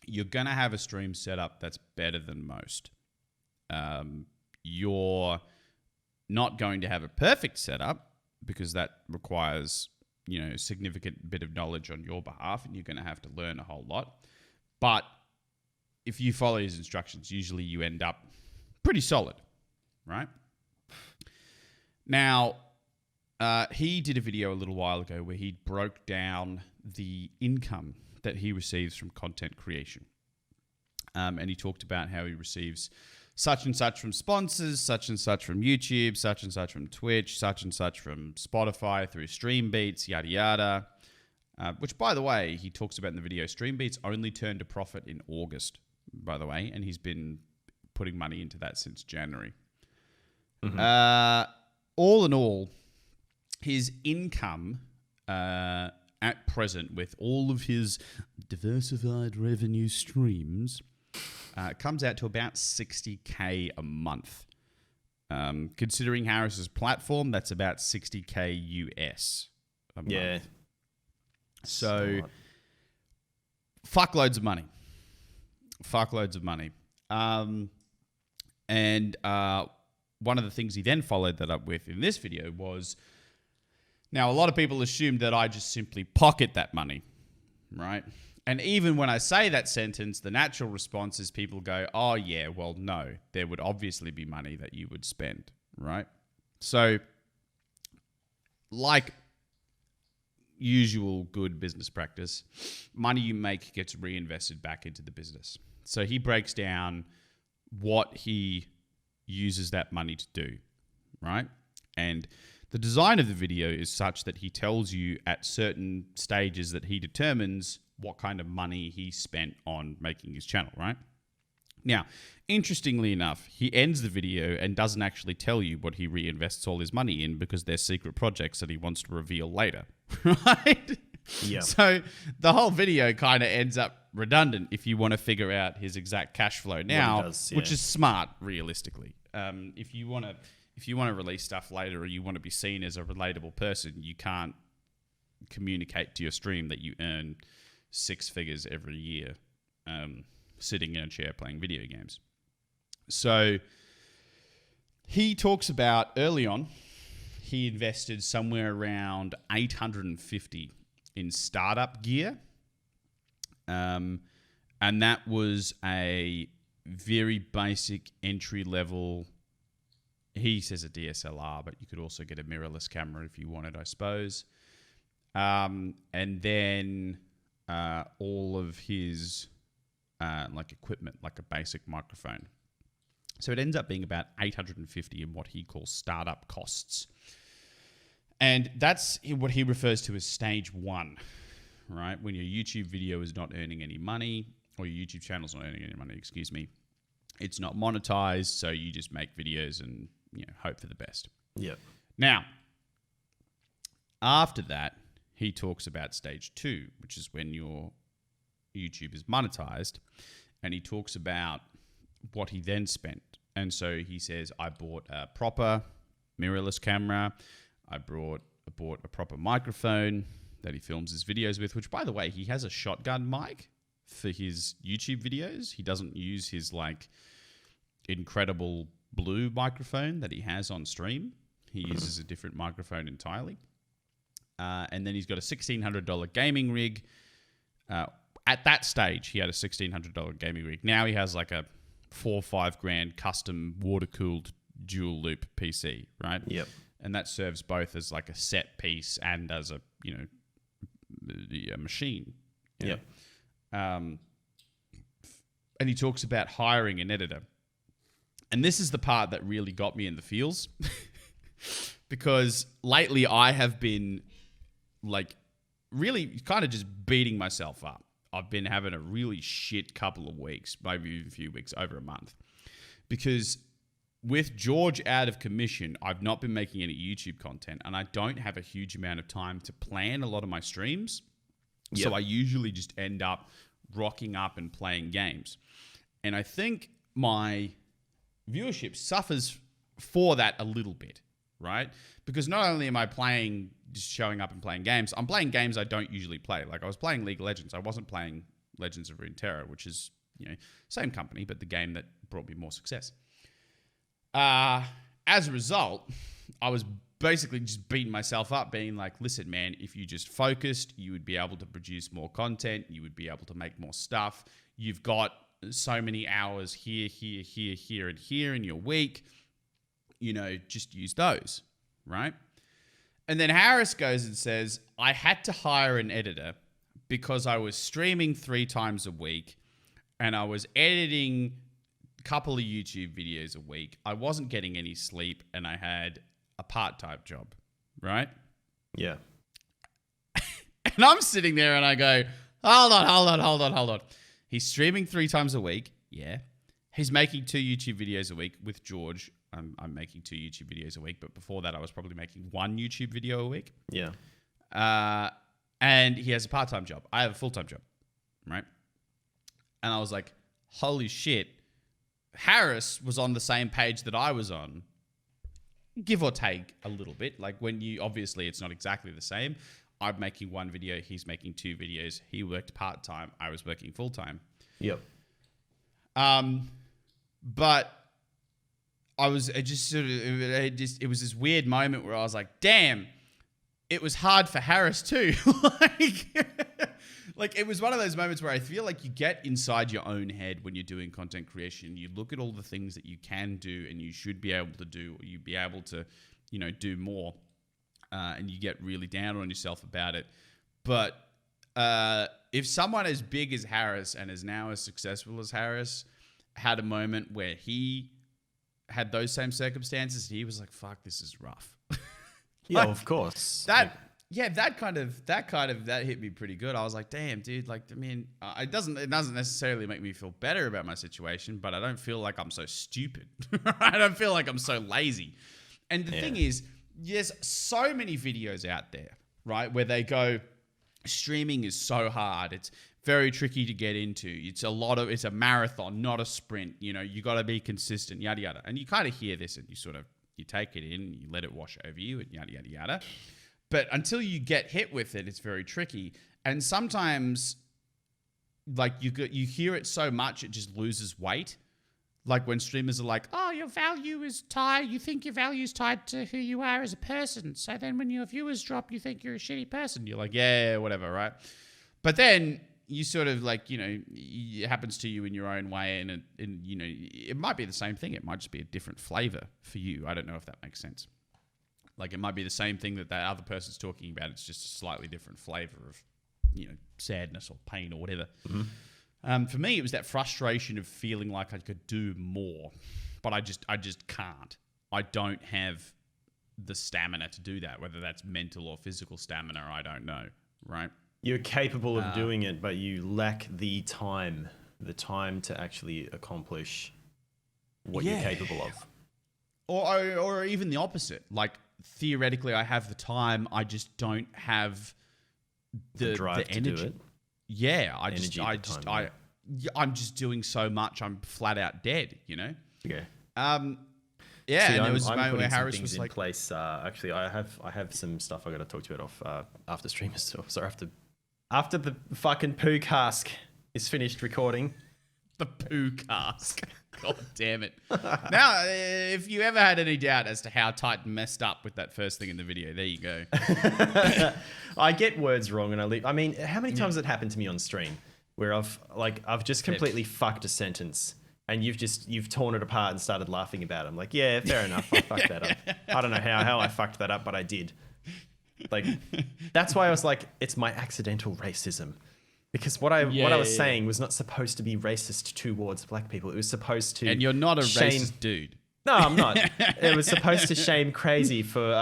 you're going to have a stream setup that's better than most. You're not going to have a perfect setup because that requires, a significant bit of knowledge on your behalf, and you're going to have to learn a whole lot. But if you follow his instructions, usually you end up pretty solid, right? Now, he did a video a little while ago where he broke down the income that he receives from content creation. And he talked about how he receives such and such from sponsors, such and such from YouTube, such and such from Twitch, such and such from Spotify through Streambeats, yada yada. Which, by the way, he talks about in the video, Streambeats only turned a profit in August, by the way, and he's been putting money into that since January. Mm-hmm. All in all, his income at present, with all of his diversified revenue streams, comes out to about $60K a month. Considering Harris's platform, that's about $60K US a month. Yeah. So, fuckloads of money. Fuckloads of money. And one of the things he then followed that up with in this video was, now a lot of people assumed that I just simply pocket that money, right? And even when I say that sentence, the natural response is people go, oh yeah, well, no, there would obviously be money that you would spend, right? So like usual good business practice, money you make gets reinvested back into the business. So he breaks down what he uses that money to do, right? And the design of the video is such that he tells you at certain stages that he determines what kind of money he spent on making his channel, right? Now, interestingly enough, he ends the video and doesn't actually tell you what he reinvests all his money in because they're secret projects that he wants to reveal later, right? Yeah. So the whole video kind of ends up redundant if you want to figure out his exact cash flow now, which is smart, realistically. If you want to release stuff later or you want to be seen as a relatable person, you can't communicate to your stream that you earn 6 figures every year sitting in a chair playing video games. So he talks about early on, he invested somewhere around $850 in startup gear. And that was a very basic entry level. He says a DSLR, but you could also get a mirrorless camera if you wanted, I suppose. And then all of his like equipment, like a basic microphone. So it ends up being about $850 in what he calls startup costs. And that's what he refers to as stage 1, right? When your YouTube video is not earning any money, or your YouTube channel's not earning any money, excuse me. It's not monetized, so you just make videos and hope for the best. Yeah. Now, after that, he talks about stage 2, which is when your YouTube is monetized, and he talks about what he then spent. And so he says, I bought a proper mirrorless camera. I bought a proper microphone that he films his videos with, which, by the way, he has a shotgun mic for his YouTube videos. He doesn't use his like incredible blue microphone that he has on stream. He uses a different microphone entirely. And then he's got a $1,600 gaming rig. At that stage, he had a $1,600 gaming rig. Now he has like a $4 or $5 grand custom water-cooled dual loop PC, right? Yep. And that serves both as like a set piece and as a a machine. Yep. And he talks about hiring an editor. And this is the part that really got me in the feels. Because lately I have been like really kind of just beating myself up. I've been having a really shit couple of weeks, maybe even a few weeks, over a month. Because with George out of commission, I've not been making any YouTube content, and I don't have a huge amount of time to plan a lot of my streams. Yep. So I usually just end up rocking up and playing games. And I think my viewership suffers for that a little bit, right? Because not only am I playing, just showing up and playing games, I'm playing games I don't usually play. Like I was playing League of Legends. I wasn't playing Legends of Runeterra, which is, same company, but the game that brought me more success. As a result, I was basically just beating myself up, being like, listen, man, if you just focused, you would be able to produce more content. You would be able to make more stuff. You've got so many hours here, and here in your week. Just use those, right? And then Harris goes and says, I had to hire an editor because I was streaming 3 times a week and I was editing couple of YouTube videos a week. I wasn't getting any sleep and I had a part-time job, right? Yeah. And I'm sitting there and I go, hold on. He's streaming 3 times a week. Yeah. He's making 2 YouTube videos a week with George. I'm making 2 YouTube videos a week, but before that I was probably making 1 YouTube video a week. Yeah. And he has a part-time job. I have a full-time job, right? And I was like, holy shit. Harris was on the same page that I was on, give or take a little bit. Like obviously it's not exactly the same. I'm making 1 video, he's making 2 videos. He worked part-time, I was working full-time. Yep. But it was this weird moment where I was like, damn, it was hard for Harris too. Like, it was one of those moments where I feel like you get inside your own head when you're doing content creation. You look at all the things that you can do and you should be able to do, or you be able to, do more. And you get really down on yourself about it. But if someone as big as Harris and is now as successful as Harris had a moment where he had those same circumstances, he was like, fuck, this is rough. Yeah, of course. That hit me pretty good. I was like, damn, dude, like, I mean, it doesn't necessarily make me feel better about my situation, but I don't feel like I'm so stupid. I don't feel like I'm so lazy. And the thing is, there's so many videos out there, right, where they go, streaming is so hard. It's very tricky to get into. It's a marathon, not a sprint. You got to be consistent, yada, yada. And you kind of hear this and you take it in, you let it wash over you and yada, yada, yada. But until you get hit with it, it's very tricky. And sometimes, like, you hear it so much, it just loses weight. Like when streamers are like, oh, your value is tied. You think your value is tied to who you are as a person. So then when your viewers drop, you think you're a shitty person. You're like, yeah, whatever, right? But then you sort of like, it happens to you in your own way. And it might be the same thing. It might just be a different flavor for you. I don't know if that makes sense. Like, it might be the same thing that other person's talking about. It's just a slightly different flavor of, sadness or pain or whatever. Mm-hmm. For me, it was that frustration of feeling like I could do more, but I just can't. I don't have the stamina to do that, whether that's mental or physical stamina, I don't know, right? You're capable of doing it, but you lack the time to actually accomplish what you're capable of. Or even the opposite. Like, theoretically, I have the time, I just don't have the drive the energy. To do it. Yeah, I'm just doing so much. I'm flat out dead. Yeah. And there was a moment where Harris was like, place. Actually, I have some stuff I got to talk to you about after streamers. Sorry, after the fucking poo cask is finished recording. The poo cask. God damn it. Now, if you ever had any doubt as to how Titan messed up with that first thing in the video, there you go. I get words wrong and I leave. I mean, how many times has it happened to me on stream where I've just completely fucked a sentence and you've torn it apart and started laughing about it. I'm like, yeah, fair enough. I fucked that up. I don't know how I fucked that up, but I did. Like, that's why I was like, it's my accidental racism. Because what I was saying was not supposed to be racist towards black people. It was supposed to. And you're not a racist dude. No, I'm not. It was supposed to shame Crazy for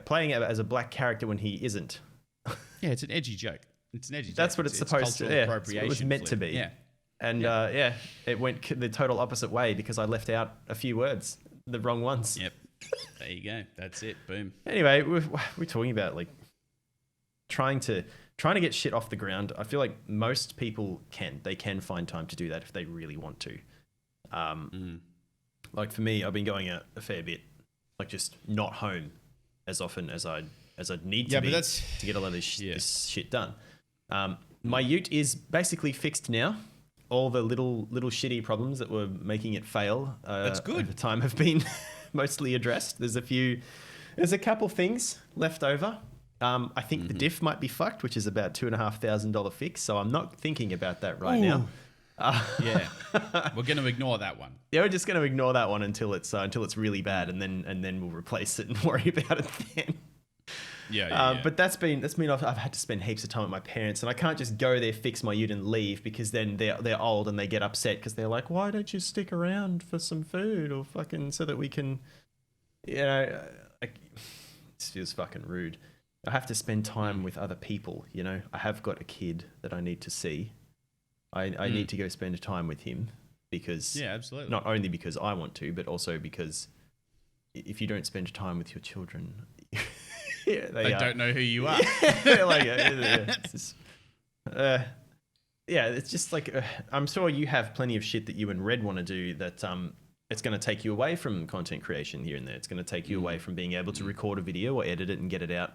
playing it as a black character when he isn't. Yeah, it's an edgy joke. It's an edgy joke. That's what it's supposed to. Yeah, that's what it was meant to be. Yeah. And it went the total opposite way because I left out a few words, the wrong ones. Yep. There you go. That's it. Boom. Anyway, we're talking about like trying to get shit off the ground. I feel like most people can find time to do that if they really want to. Like for me, I've been going out a fair bit, like just not home as often as I need to be to get a lot of this shit done. My ute is basically fixed now. All the little shitty problems that were making it fail that's good. over time have been mostly addressed. There's a couple things left over. I think the diff might be fucked, which is about $2,500 fix. So I'm not thinking about that right now. Yeah, we're going to ignore that one. Yeah, we're just going to ignore that one until it's really bad, and then we'll replace it and worry about it then. Yeah. But that's mean I've had to spend heaps of time with my parents, and I can't just go there, fix my ute, and leave because then they're old and they get upset because they're like, why don't you stick around for some food or fucking so that we can, it feels fucking rude. I have to spend time with other people, I have got a kid that I need to see. I need to go spend time with him because absolutely. Not only because I want to, but also because if you don't spend time with your children, they don't know who you are. It's just like I'm sure you have plenty of shit that you and Red want to do that it's going to take you away from content creation here and there. It's going to take you away from being able to record a video or edit it and get it out,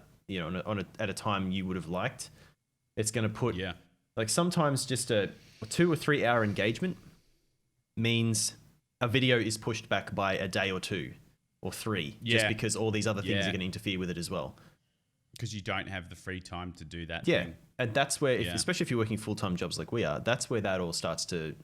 at a time you would have liked. It's going to put like sometimes just a 2 or 3 hour engagement means a video is pushed back by a day or 2 or 3 just because all these other things are going to interfere with it as well. Because you don't have the free time to do that. Yeah, thing. and that's where, especially if you're working full-time jobs like we are, that's where that all starts to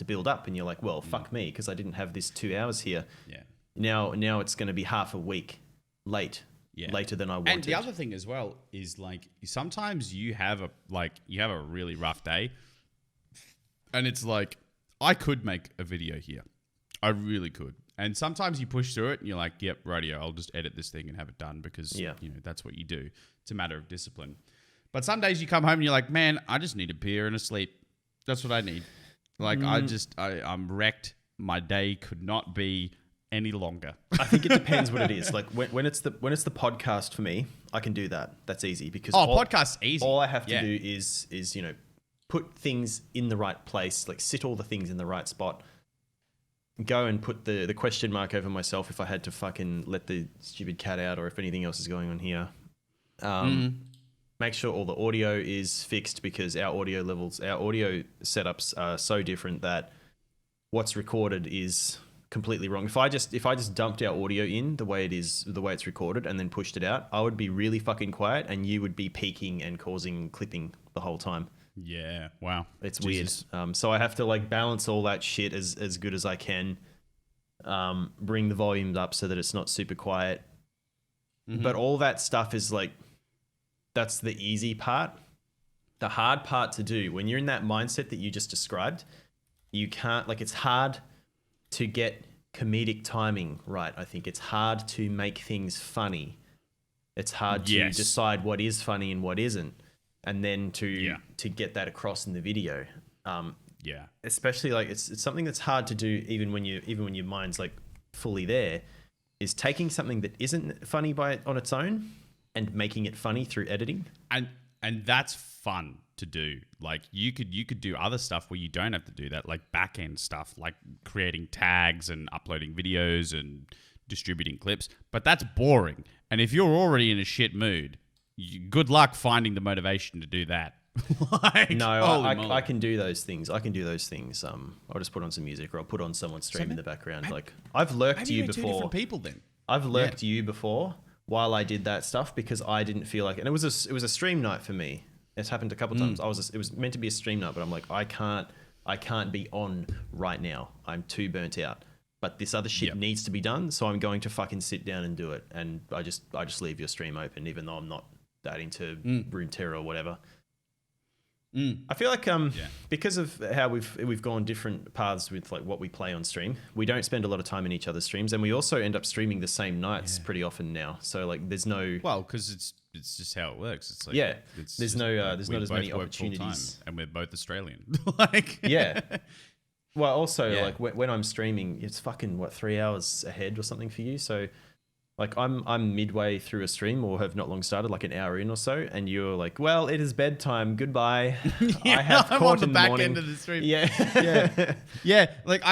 build up, and you're like, well, fuck me, because I didn't have this 2 hours here. Yeah. Now it's going to be half a week later than I wanted. And the other thing as well is like sometimes you have a really rough day, and it's like I could make a video here, I really could. And sometimes you push through it, and you're like, "Yep, radio. I'll just edit this thing and have it done," because that's what you do. It's a matter of discipline. But some days you come home and you're like, "Man, I just need a beer and a sleep. That's what I need." Like I'm wrecked. My day could not be any longer. I think it depends what it is. Like when it's the podcast for me, I can do that. That's easy because podcast's easy. All I have to do is put things in the right place, like sit all the things in the right spot. Go and put the question mark over myself if I had to fucking let the stupid cat out or if anything else is going on here. Make sure all the audio is fixed because our audio setups are so different that what's recorded is completely wrong. If I just dumped our audio in the way it's recorded and then pushed it out, I would be really fucking quiet and you would be peaking and causing clipping the whole time. Yeah. Wow. It's weird. So I have to like balance all that shit as good as I can. Bring the volumes up so that it's not super quiet. Mm-hmm. But all that stuff is like, that's the easy part. The hard part to do when you're in that mindset that you just described, you can't, like, it's hard to get comedic timing right. I think it's hard to make things funny. It's hard to decide what is funny and what isn't. And then to get that across in the video, especially like it's something that's hard to do even when your mind's like fully there, is taking something that isn't funny on its own and making it funny through editing. And that's fun to do. Like you could do other stuff where you don't have to do that, like back end stuff, like creating tags and uploading videos and distributing clips. But that's boring. And if you're already in a shit mood, good luck finding the motivation to do that. I can do those things. I'll just put on some music or I'll put on someone's stream in the background. I've lurked you before. Two different people then. I've lurked you before while I did that stuff because I didn't feel like, and it was a stream night for me. It's happened a couple times. It was meant to be a stream night, but I'm like, I can't be on right now. I'm too burnt out. But this other shit needs to be done, so I'm going to fucking sit down and do it. And I just leave your stream open, even though I'm not that into Runeterra or whatever. I feel like because of how we've gone different paths with like what we play on stream, we don't spend a lot of time in each other's streams, and we also end up streaming the same nights pretty often now. So like there's no because it's just how it works. It's like there's not as many opportunities, and we're both Australian. Well, also like when I'm streaming, it's fucking 3 hours ahead or something for you. So like I'm midway through a stream or have not long started, like an hour in or so, and you're like, well, it is bedtime. Goodbye. I have I'm on the back end of the stream. Yeah. Like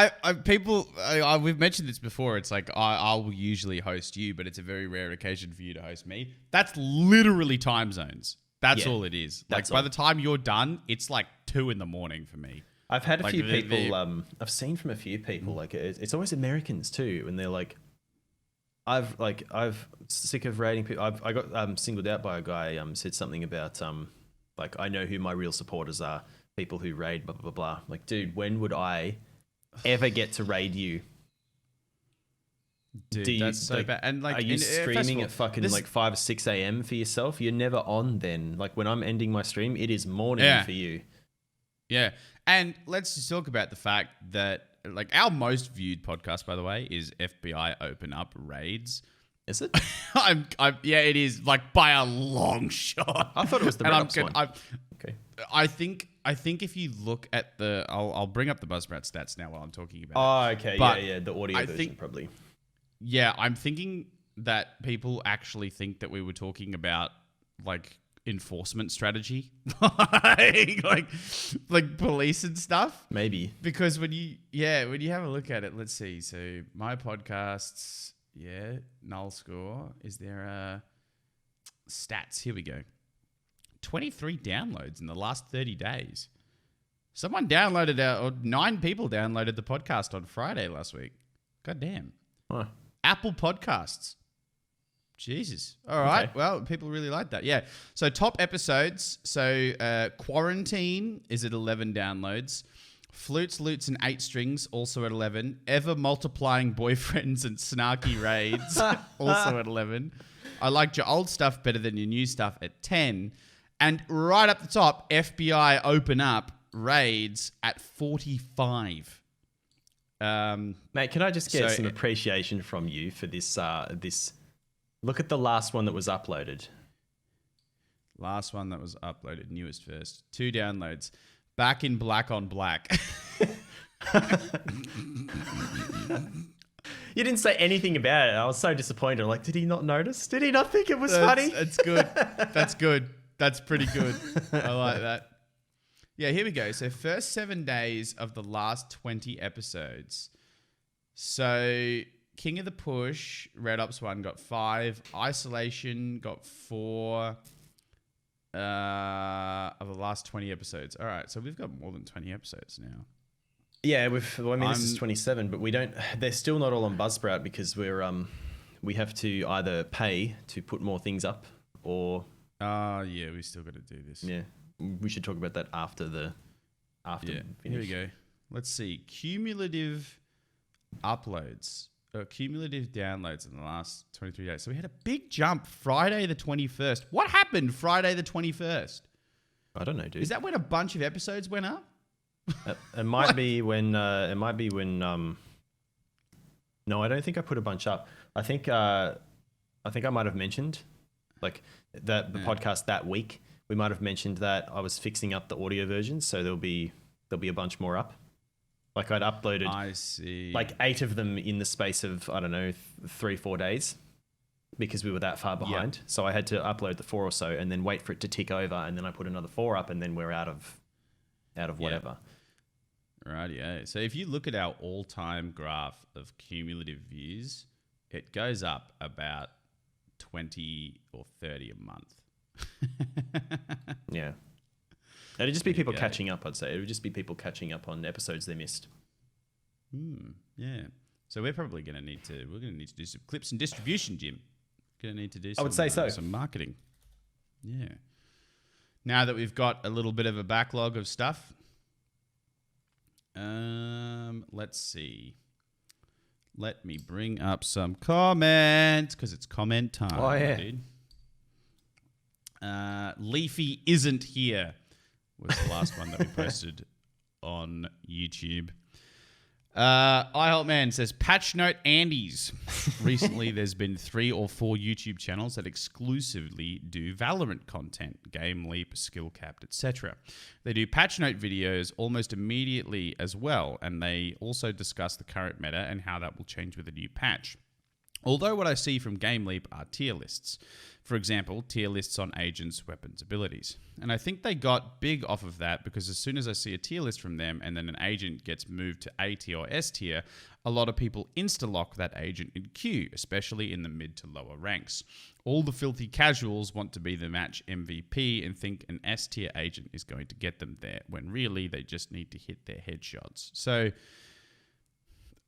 we've mentioned this before. It's like I'll usually host you, but it's a very rare occasion for you to host me. That's literally time zones. That's all it is. Like by the time you're done, it's like 2 a.m. for me. I've had a few people. I've seen from a few people like it's always Americans too, and they're like, I've sick of rating people. I got singled out by a guy. Said something about like I know who my real supporters are. People who raid blah blah blah. Like, dude, when would I ever get to raid you? Dude, that's so bad. And like, are you streaming at fucking like 5 or 6 a.m. for yourself? You're never on then. Like when I'm ending my stream, it is morning for you. Yeah. And let's just talk about the fact that like our most viewed podcast, by the way, is FBI Open Up Raids. Is it? It is like by a long shot. I thought it was the Red one. Okay. I think if you look at I'll bring up the Buzzsprout stats now while I'm talking about it. Oh, okay. But the audio version probably. Yeah, I'm thinking that people actually think that we were talking about like enforcement strategy, like police and stuff. Maybe because when you have a look at it, let's see. So my podcasts, NULLSCORE. Is there stats? Here we go. 23 downloads in the last 30 days. Someone downloaded or 9 people downloaded the podcast on Friday last week. God damn. Huh. Apple Podcasts. Jesus. All right. Okay. Well, people really like that. Yeah. So top episodes. So Quarantine is at 11 downloads. Flutes, Loots, and 8 Strings also at 11. Ever Multiplying Boyfriends and Snarky Raids also at 11. I liked your old stuff better than your new stuff at 10. And right up the top, FBI Open Up Raids at 45. Mate, can I just get some appreciation from you for this? This look at the last one that was uploaded. Last one that was uploaded, newest first. 2 downloads. Back in Black on Black. You didn't say anything about it. I was so disappointed. Like, did he not notice? Did he not think it was funny? That's good. That's good. That's pretty good. I like that. Yeah, here we go. So first 7 days of the last 20 episodes. So King of the Push, Red Ops 1 got 5. Isolation got 4 of the last 20 episodes. All right, so we've got more than 20 episodes now. Yeah, this is 27, but we don't. They're still not all on Buzzsprout because we have to either pay to put more things up or. Yeah, we still got to do this. Yeah, we should talk about that after. Yeah, finish. Here we go. Let's see. Cumulative uploads, cumulative downloads in the last 23 days. So we had a big jump Friday the 21st. What happened Friday the 21st? I don't know, dude. Is that when a bunch of episodes went up? It might be when. It might be when. No, I don't think I put a bunch up. I think I might have mentioned, like the podcast that week. We might have mentioned that I was fixing up the audio version, so there'll be a bunch more up. Like I'd uploaded. I see. Like 8 of them in the space of 3-4 days, because we were that far behind. Yep. So I had to upload the 4 or so, and then wait for it to tick over, and then I put another 4 up, and then we're out of whatever. Rightio. So if you look at our all-time graph of cumulative views, it goes up about 20 or 30 a month. Yeah. It'd just be people catching up, I'd say. It would just be people catching up on episodes they missed. Yeah. So we're probably going to need to do some clips and distribution, Jim. Going to need to do some, I would say so. Some marketing. Yeah. Now that we've got a little bit of a backlog of stuff, let's see. Let me bring up some comments because it's comment time. Oh, yeah. Dude. Leafy isn't here was the last one that we posted on YouTube. iHelpMan says, Patch Note Andes. Recently, there's been 3 or 4 YouTube channels that exclusively do Valorant content, Game Leap, Skill Capped, etc. They do patch note videos almost immediately as well, and they also discuss the current meta and how that will change with a new patch. Although what I see from Game Leap are tier lists. For example, tier lists on agents, weapons, abilities. And I think they got big off of that because as soon as I see a tier list from them and then an agent gets moved to A tier or S tier, a lot of people insta-lock that agent in queue, especially in the mid to lower ranks. All the filthy casuals want to be the match MVP and think an S tier agent is going to get them there, when really they just need to hit their headshots. So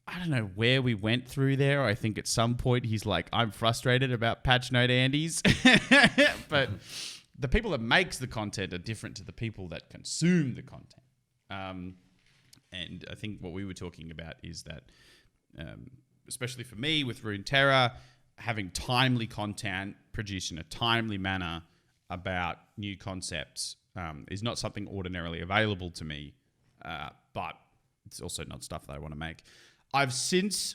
I don't know where we went through there. I think at some point he's like, I'm frustrated about Patch Note Andes. But the people that makes the content are different to the people that consume the content. And I think what we were talking about is that, especially for me with Runeterra, having timely content produced in a timely manner about new concepts is not something ordinarily available to me, but it's also not stuff that I want to make. I've since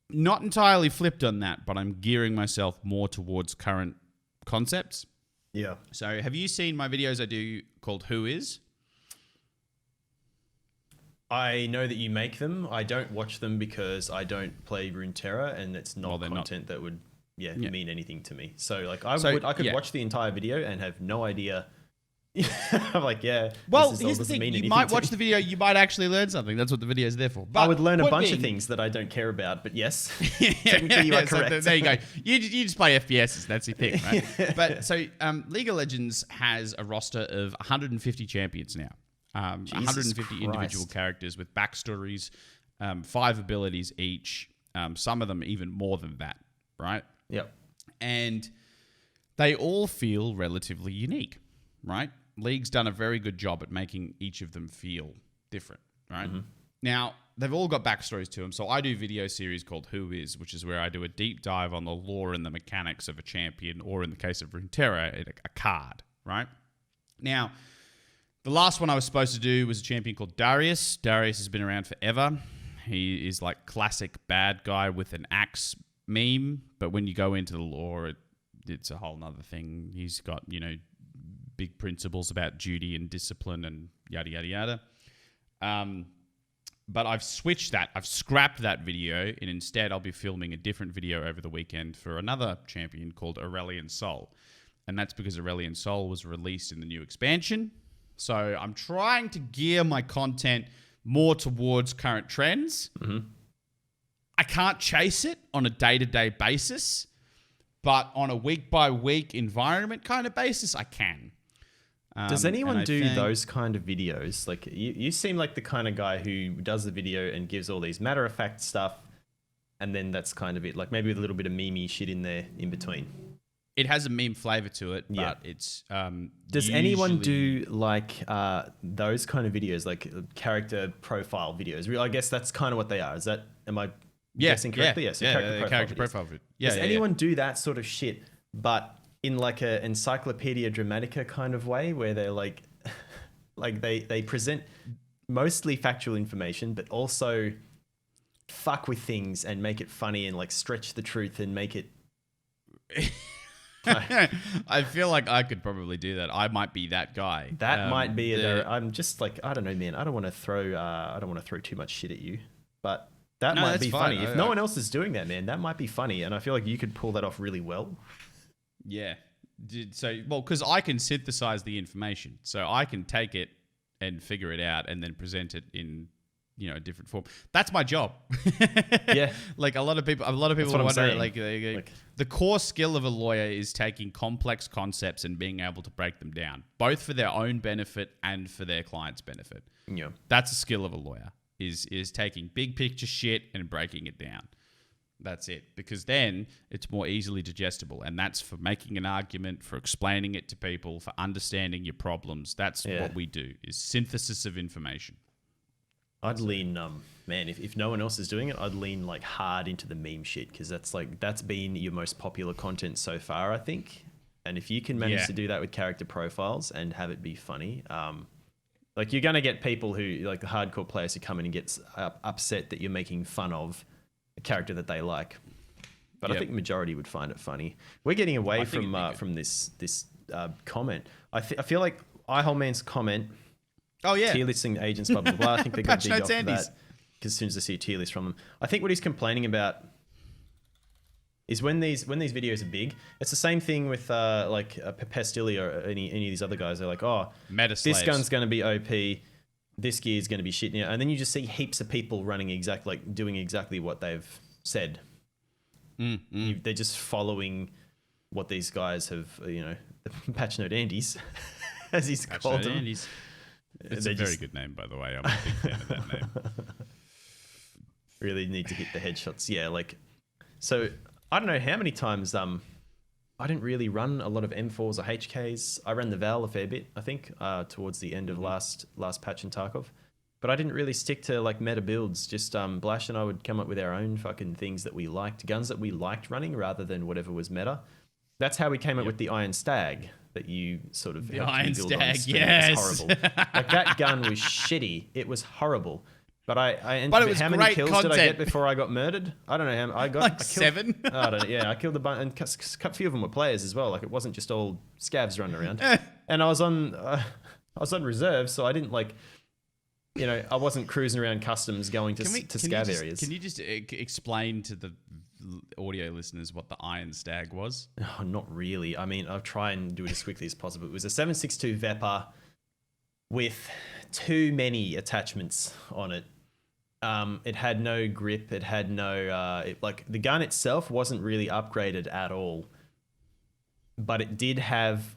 not entirely flipped on that, but I'm gearing myself more towards current concepts. Yeah. So have you seen my videos I do called Who Is? I know that you make them. I don't watch them because I don't play Runeterra, and it's not content that would mean anything to me. So like I could watch the entire video and have no idea. I'm like, well, here's the thing. You might watch the video. You might actually learn something. That's what the video is there for. But I would learn a bunch of things that I don't care about. But yes, technically you are correct. So there you go. You just play FPSs. That's your thing, right? But so League of Legends has a roster of 150 champions now. 150 individual characters with backstories, 5 abilities each. Some of them even more than that, right? Yep. And they all feel relatively unique, right? League's done a very good job at making each of them feel different, right? Mm-hmm. Now, they've all got backstories to them. So I do a video series called Who Is, which is where I do a deep dive on the lore and the mechanics of a champion, or in the case of Runeterra, a card, right? Now, the last one I was supposed to do was a champion called Darius. Darius has been around forever. He is like classic bad guy with an axe meme, but when you go into the lore, it's a whole nother thing. He's got, big principles about duty and discipline and yada, yada, yada. But I've switched that. I've scrapped that video, and instead I'll be filming a different video over the weekend for another champion called Aurelian Sol. And that's because Aurelian Sol was released in the new expansion. So I'm trying to gear my content more towards current trends. Mm-hmm. I can't chase it on a day-to-day basis, but on a week-by-week environment kind of basis, I can. Does anyone do those kind of videos? Like you seem like the kind of guy who does the video and gives all these matter-of-fact stuff, and then that's kind of it. Like maybe with a little bit of meme-y shit in there in between. It has a meme flavor to it, but it's Does anyone do like those kind of videos, like character profile videos? I guess that's kind of what they are. Is that, am I guessing correctly? Yes. Character profile video. Does anyone do that sort of shit, but in like a Encyclopedia Dramatica kind of way, where they're like they present mostly factual information, but also fuck with things and make it funny and like stretch the truth and make it... I feel like I could probably do that. I might be that guy. That might be it. I'm just like, I don't know, man. I don't want to throw too much shit at you, but that might be funny. If no one else is doing that, man, that might be funny, and I feel like you could pull that off really well. Yeah. So, well, because I can synthesize the information, so I can take it and figure it out, and then present it in a different form. That's my job. Yeah. Like a lot of people wonder, like the core skill of a lawyer is taking complex concepts and being able to break them down, both for their own benefit and for their client's benefit. Yeah. That's a skill of a lawyer, is taking big picture shit and breaking it down. That's it. Because then it's more easily digestible. And that's for making an argument, for explaining it to people, for understanding your problems. That's what we do, is synthesis of information. I'd lean, man, if no one else is doing it, I'd lean like hard into the meme shit, because that's been your most popular content so far, I think. And if you can manage to do that with character profiles and have it be funny, like you're going to get people who, like the hardcore players who come in and get upset that you're making fun of a character that they like. But I think majority would find it funny. We're getting away from this comment. I feel like iHoleman's comment... Oh, yeah. Tier listing agents, blah, blah, blah. I think they got big off for that, because as soon as I see a tier list from them. I think what he's complaining about is when these videos are big, it's the same thing with like Pepestili or any of these other guys. They're like, oh, this gun's going to be OP, this gear's going to be shit. And then you just see heaps of people doing exactly what they've said. They're just following what these guys have, the patch note Andes, as he's called them. Andes. It's a very good name, by the way. I'm a big fan of that name. Really need to hit the headshots. Yeah, so I don't know how many times I didn't really run a lot of M4s or HKs. I ran the Val a fair bit, I think, towards the end of last patch in Tarkov. But I didn't really stick to like meta builds. Just Blash and I would come up with our own fucking things that we liked, guns that we liked running rather than whatever was meta. That's how we came up with the Iron Stag that you sort of the Iron Stag. Yes, it was horrible. Like that gun was shitty. It was horrible. But but it was how many kills did I get before I got murdered? I don't know how I got. Like 7. I don't know. Yeah, I killed a bunch, and a few of them were players as well. Like it wasn't just all scavs running around. And I was on reserve, so I didn't I wasn't cruising around customs going to scav areas. Can you just explain to the audio listeners what the Iron Stag was? Oh, not really. I mean, I'll try and do it as quickly as possible. It was a 7.62 Vepr with too many attachments on it. It had no grip. It had no... the gun itself wasn't really upgraded at all. But it did have...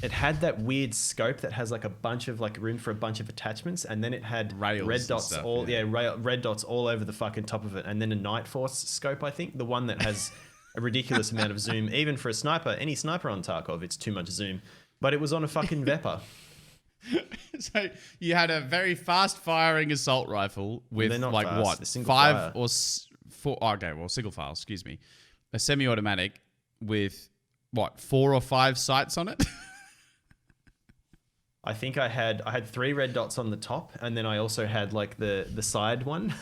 It had that weird scope that has like a bunch of room for a bunch of attachments, and then it had rails red dots stuff, red dots all over the fucking top of it, and then a Night Force scope, I think, the one that has a ridiculous amount of zoom. Even for a sniper, any sniper on Tarkov, it's too much zoom. But it was on a fucking Vepr. So you had a very fast-firing assault rifle with like fast. what, Single 5 fire. or 4? Okay, well, single file. Excuse me. A semi-automatic with what, 4 or 5 sights on it? I think I had 3 red dots on the top, and then I also had like the side one.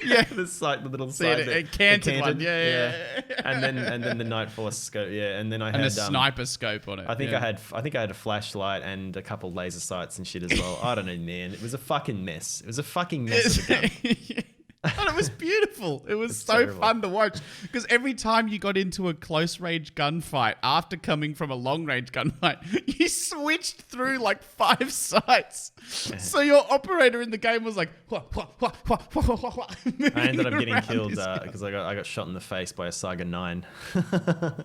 Yeah, the little See, side. it canted one. Yeah. and then the Night Force scope. Yeah, and then I And had a sniper scope on it. I think I had a flashlight and a couple laser sights and shit as well. I don't know, man. It was a fucking mess. It was a fucking mess of a gun. And it was beautiful. It was so terrible. fun to watch because every time you got into a close range gunfight after coming from a long range gunfight, you switched through like 5 sights. So your operator in the game was like, I ended up getting killed because I got shot in the face by a Saga 9.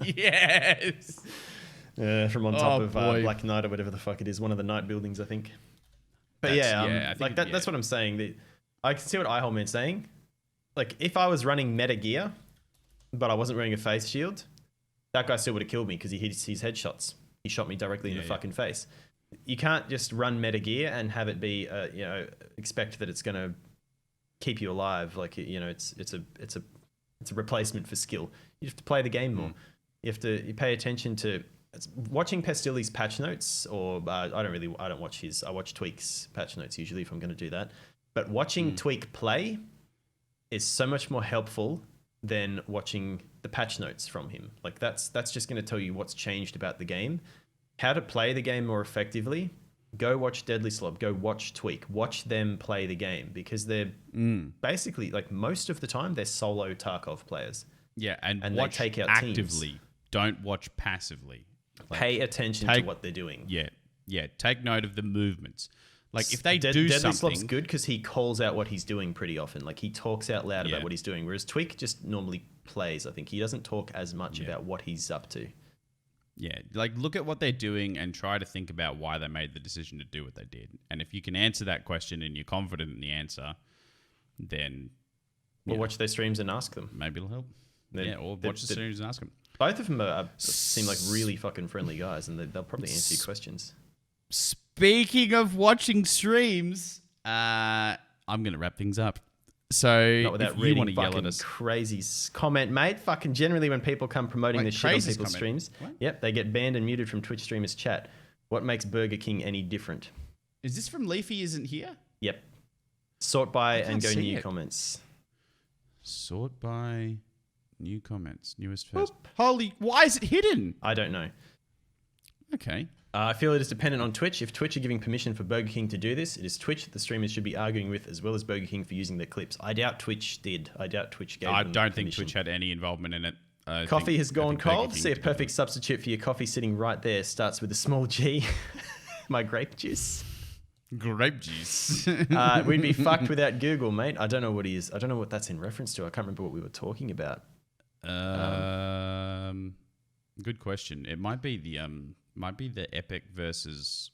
Yes. From on top of boy. Black Knight or whatever the fuck it is, one of the night buildings, I think. But I think that's what I'm saying. I can see what iHoleman's saying. Like, if I was running meta gear, but I wasn't wearing a face shield, that guy still would have killed me because he hit his headshots. He shot me directly in the fucking face. You can't just run meta gear and have it be, expect that it's going to keep you alive. Like, it's a replacement for skill. You have to play the game more. You pay attention to watching Pestilli's patch notes, or I don't watch his. I watch Tweak's patch notes usually if I'm going to do that. But watching Tweak play is so much more helpful than watching the patch notes from him. Like that's just going to tell you what's changed about the game, how to play the game more effectively. Go watch Deadly Slob. Go watch Tweak. Watch them play the game because they're basically, like, most of the time they're solo Tarkov players. Yeah, and they watch take out actively. teams. Don't watch passively. Like, pay attention to what they're doing. Yeah. Take note of the movements. Like if they do Deadly something, Slop's good because he calls out what he's doing pretty often. Like he talks out loud about what he's doing, whereas Tweak just normally plays. I think he doesn't talk as much about what he's up to. Yeah, like look at what they're doing and try to think about why they made the decision to do what they did. And if you can answer that question and you're confident in the answer, then watch their streams and ask them. Maybe it'll help. Or watch the streams and ask them. Both of them seem like really fucking friendly guys, and they'll probably answer your questions. Speaking of watching streams, I'm going to wrap things up. So not without if you reading want to yell fucking at us, crazy comment, mate. Fucking generally when people come promoting this shit on people's streams, they get banned and muted from Twitch streamers chat. What makes Burger King any different? Is this from Leafy Isn't Here? Yep. Sort by and go new comments. Sort by new comments. Newest first. Holy, why is it hidden? I don't know. Okay. I feel it is dependent on Twitch. If Twitch are giving permission for Burger King to do this, it is Twitch that the streamers should be arguing with, as well as Burger King for using their clips. I doubt Twitch did. I doubt Twitch gave them I don't think permission. Twitch had any involvement in it. Coffee has gone cold. See a perfect substitute for your coffee sitting right there. Starts with a small G. My grape juice. Grape juice. We'd be fucked without Google, mate. I don't know what he is. I don't know what that's in reference to. I can't remember what we were talking about. Good question. It might be the Epic versus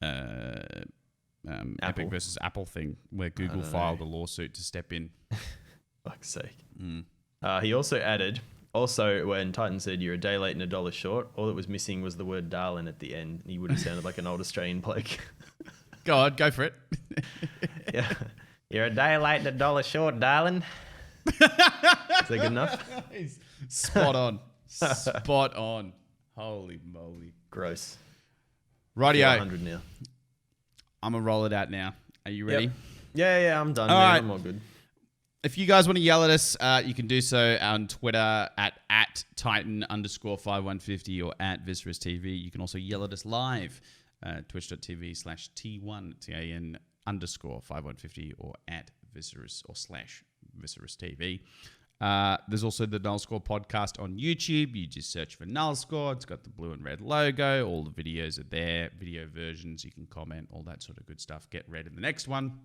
Epic versus Apple thing where Google filed a lawsuit to step in. Fuck's sake. He also added, when Titan said you're a day late and $1 short, all that was missing was the word darling at the end. He would have sounded like an old Australian bloke. Go for it. Yeah. You're a day late and $1 short, darling. Is that good enough? Spot on. Spot on. Holy moly. Gross. Rightio. 100 now. I'm going to roll it out now. Are you ready? Yep. Yeah, I'm done. All right. I'm all good. If you guys want to yell at us, you can do so on Twitter at Titan_5150 or at Viscerous TV. You can also yell at us live, twitch.tv/T1TAN _5150 or at Viscerous or /Viscerous TV. There's also the NULLSCORE podcast on YouTube. You just search for NULLSCORE. It's got the blue and red logo. All the videos are there, video versions. You can comment, all that sort of good stuff. Get read in the next one.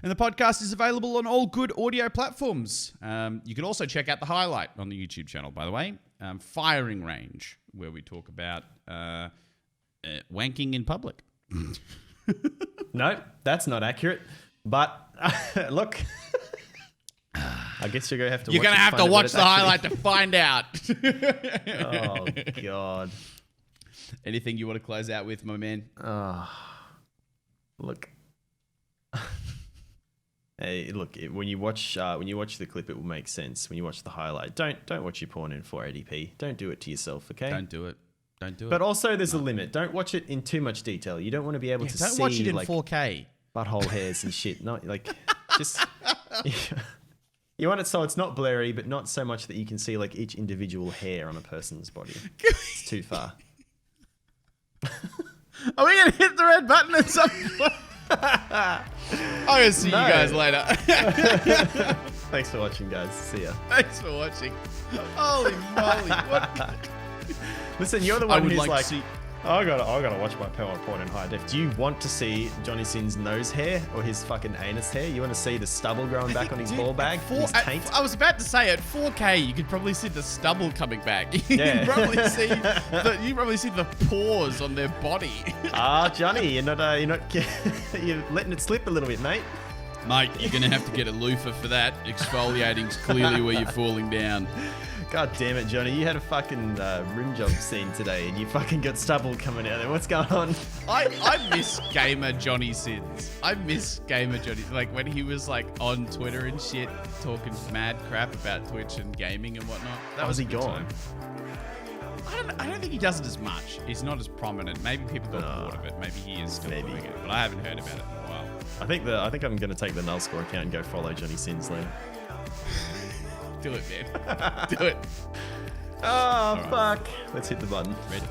And the podcast is available on all good audio platforms. You can also check out the highlight on the YouTube channel, by the way, Firing Range, where we talk about wanking in public. No, that's not accurate. But look, I I guess you're going to have to You're watch going to it have to watch the highlight to find out. Oh, God. Anything you want to close out with, my man? Look. Hey, look, when you watch the clip, it will make sense. When you watch the highlight, don't watch your porn in 480p. Don't do it to yourself, okay? Don't do it. But also, there's a limit. Don't watch it in too much detail. You don't want to be able to see. Don't watch it in like 4K. Butthole hairs and shit. Not like just. You want it so it's not blurry, but not so much that you can see like each individual hair on a person's body. It's too far. Are we going to hit the red button at some point? I'm going to see you guys later. Thanks for watching, guys. See ya. Thanks for watching. Holy moly. What? Listen, you're the one who's like, to see... I gotta watch my porn in high def. Do you want to see Johnny Sin's nose hair or his fucking anus hair? You want to see the stubble growing back on his ball bag? His taint? I was about to say at 4K, you could probably see the stubble coming back. Yeah. You probably see the pores on their body. Johnny, you're letting it slip a little bit, mate. Mate, you're gonna have to get a loofah for that. Exfoliating's clearly where you're falling down. God damn it, Johnny. You had a fucking rim job scene today and you fucking got stubble coming out there. What's going on? I miss gamer Johnny Sins. I miss gamer Johnny. Like when he was like on Twitter and shit, talking mad crap about Twitch and gaming and whatnot. That was he gone? I don't think he does it as much. He's not as prominent. Maybe people got bored of it. Maybe he is still doing it, but I haven't heard about it in a while. I think I'm going to take the NULLSCORE account and go follow Johnny Sins later. Do it, man. Do it. Oh, fuck. Let's hit the button. Ready?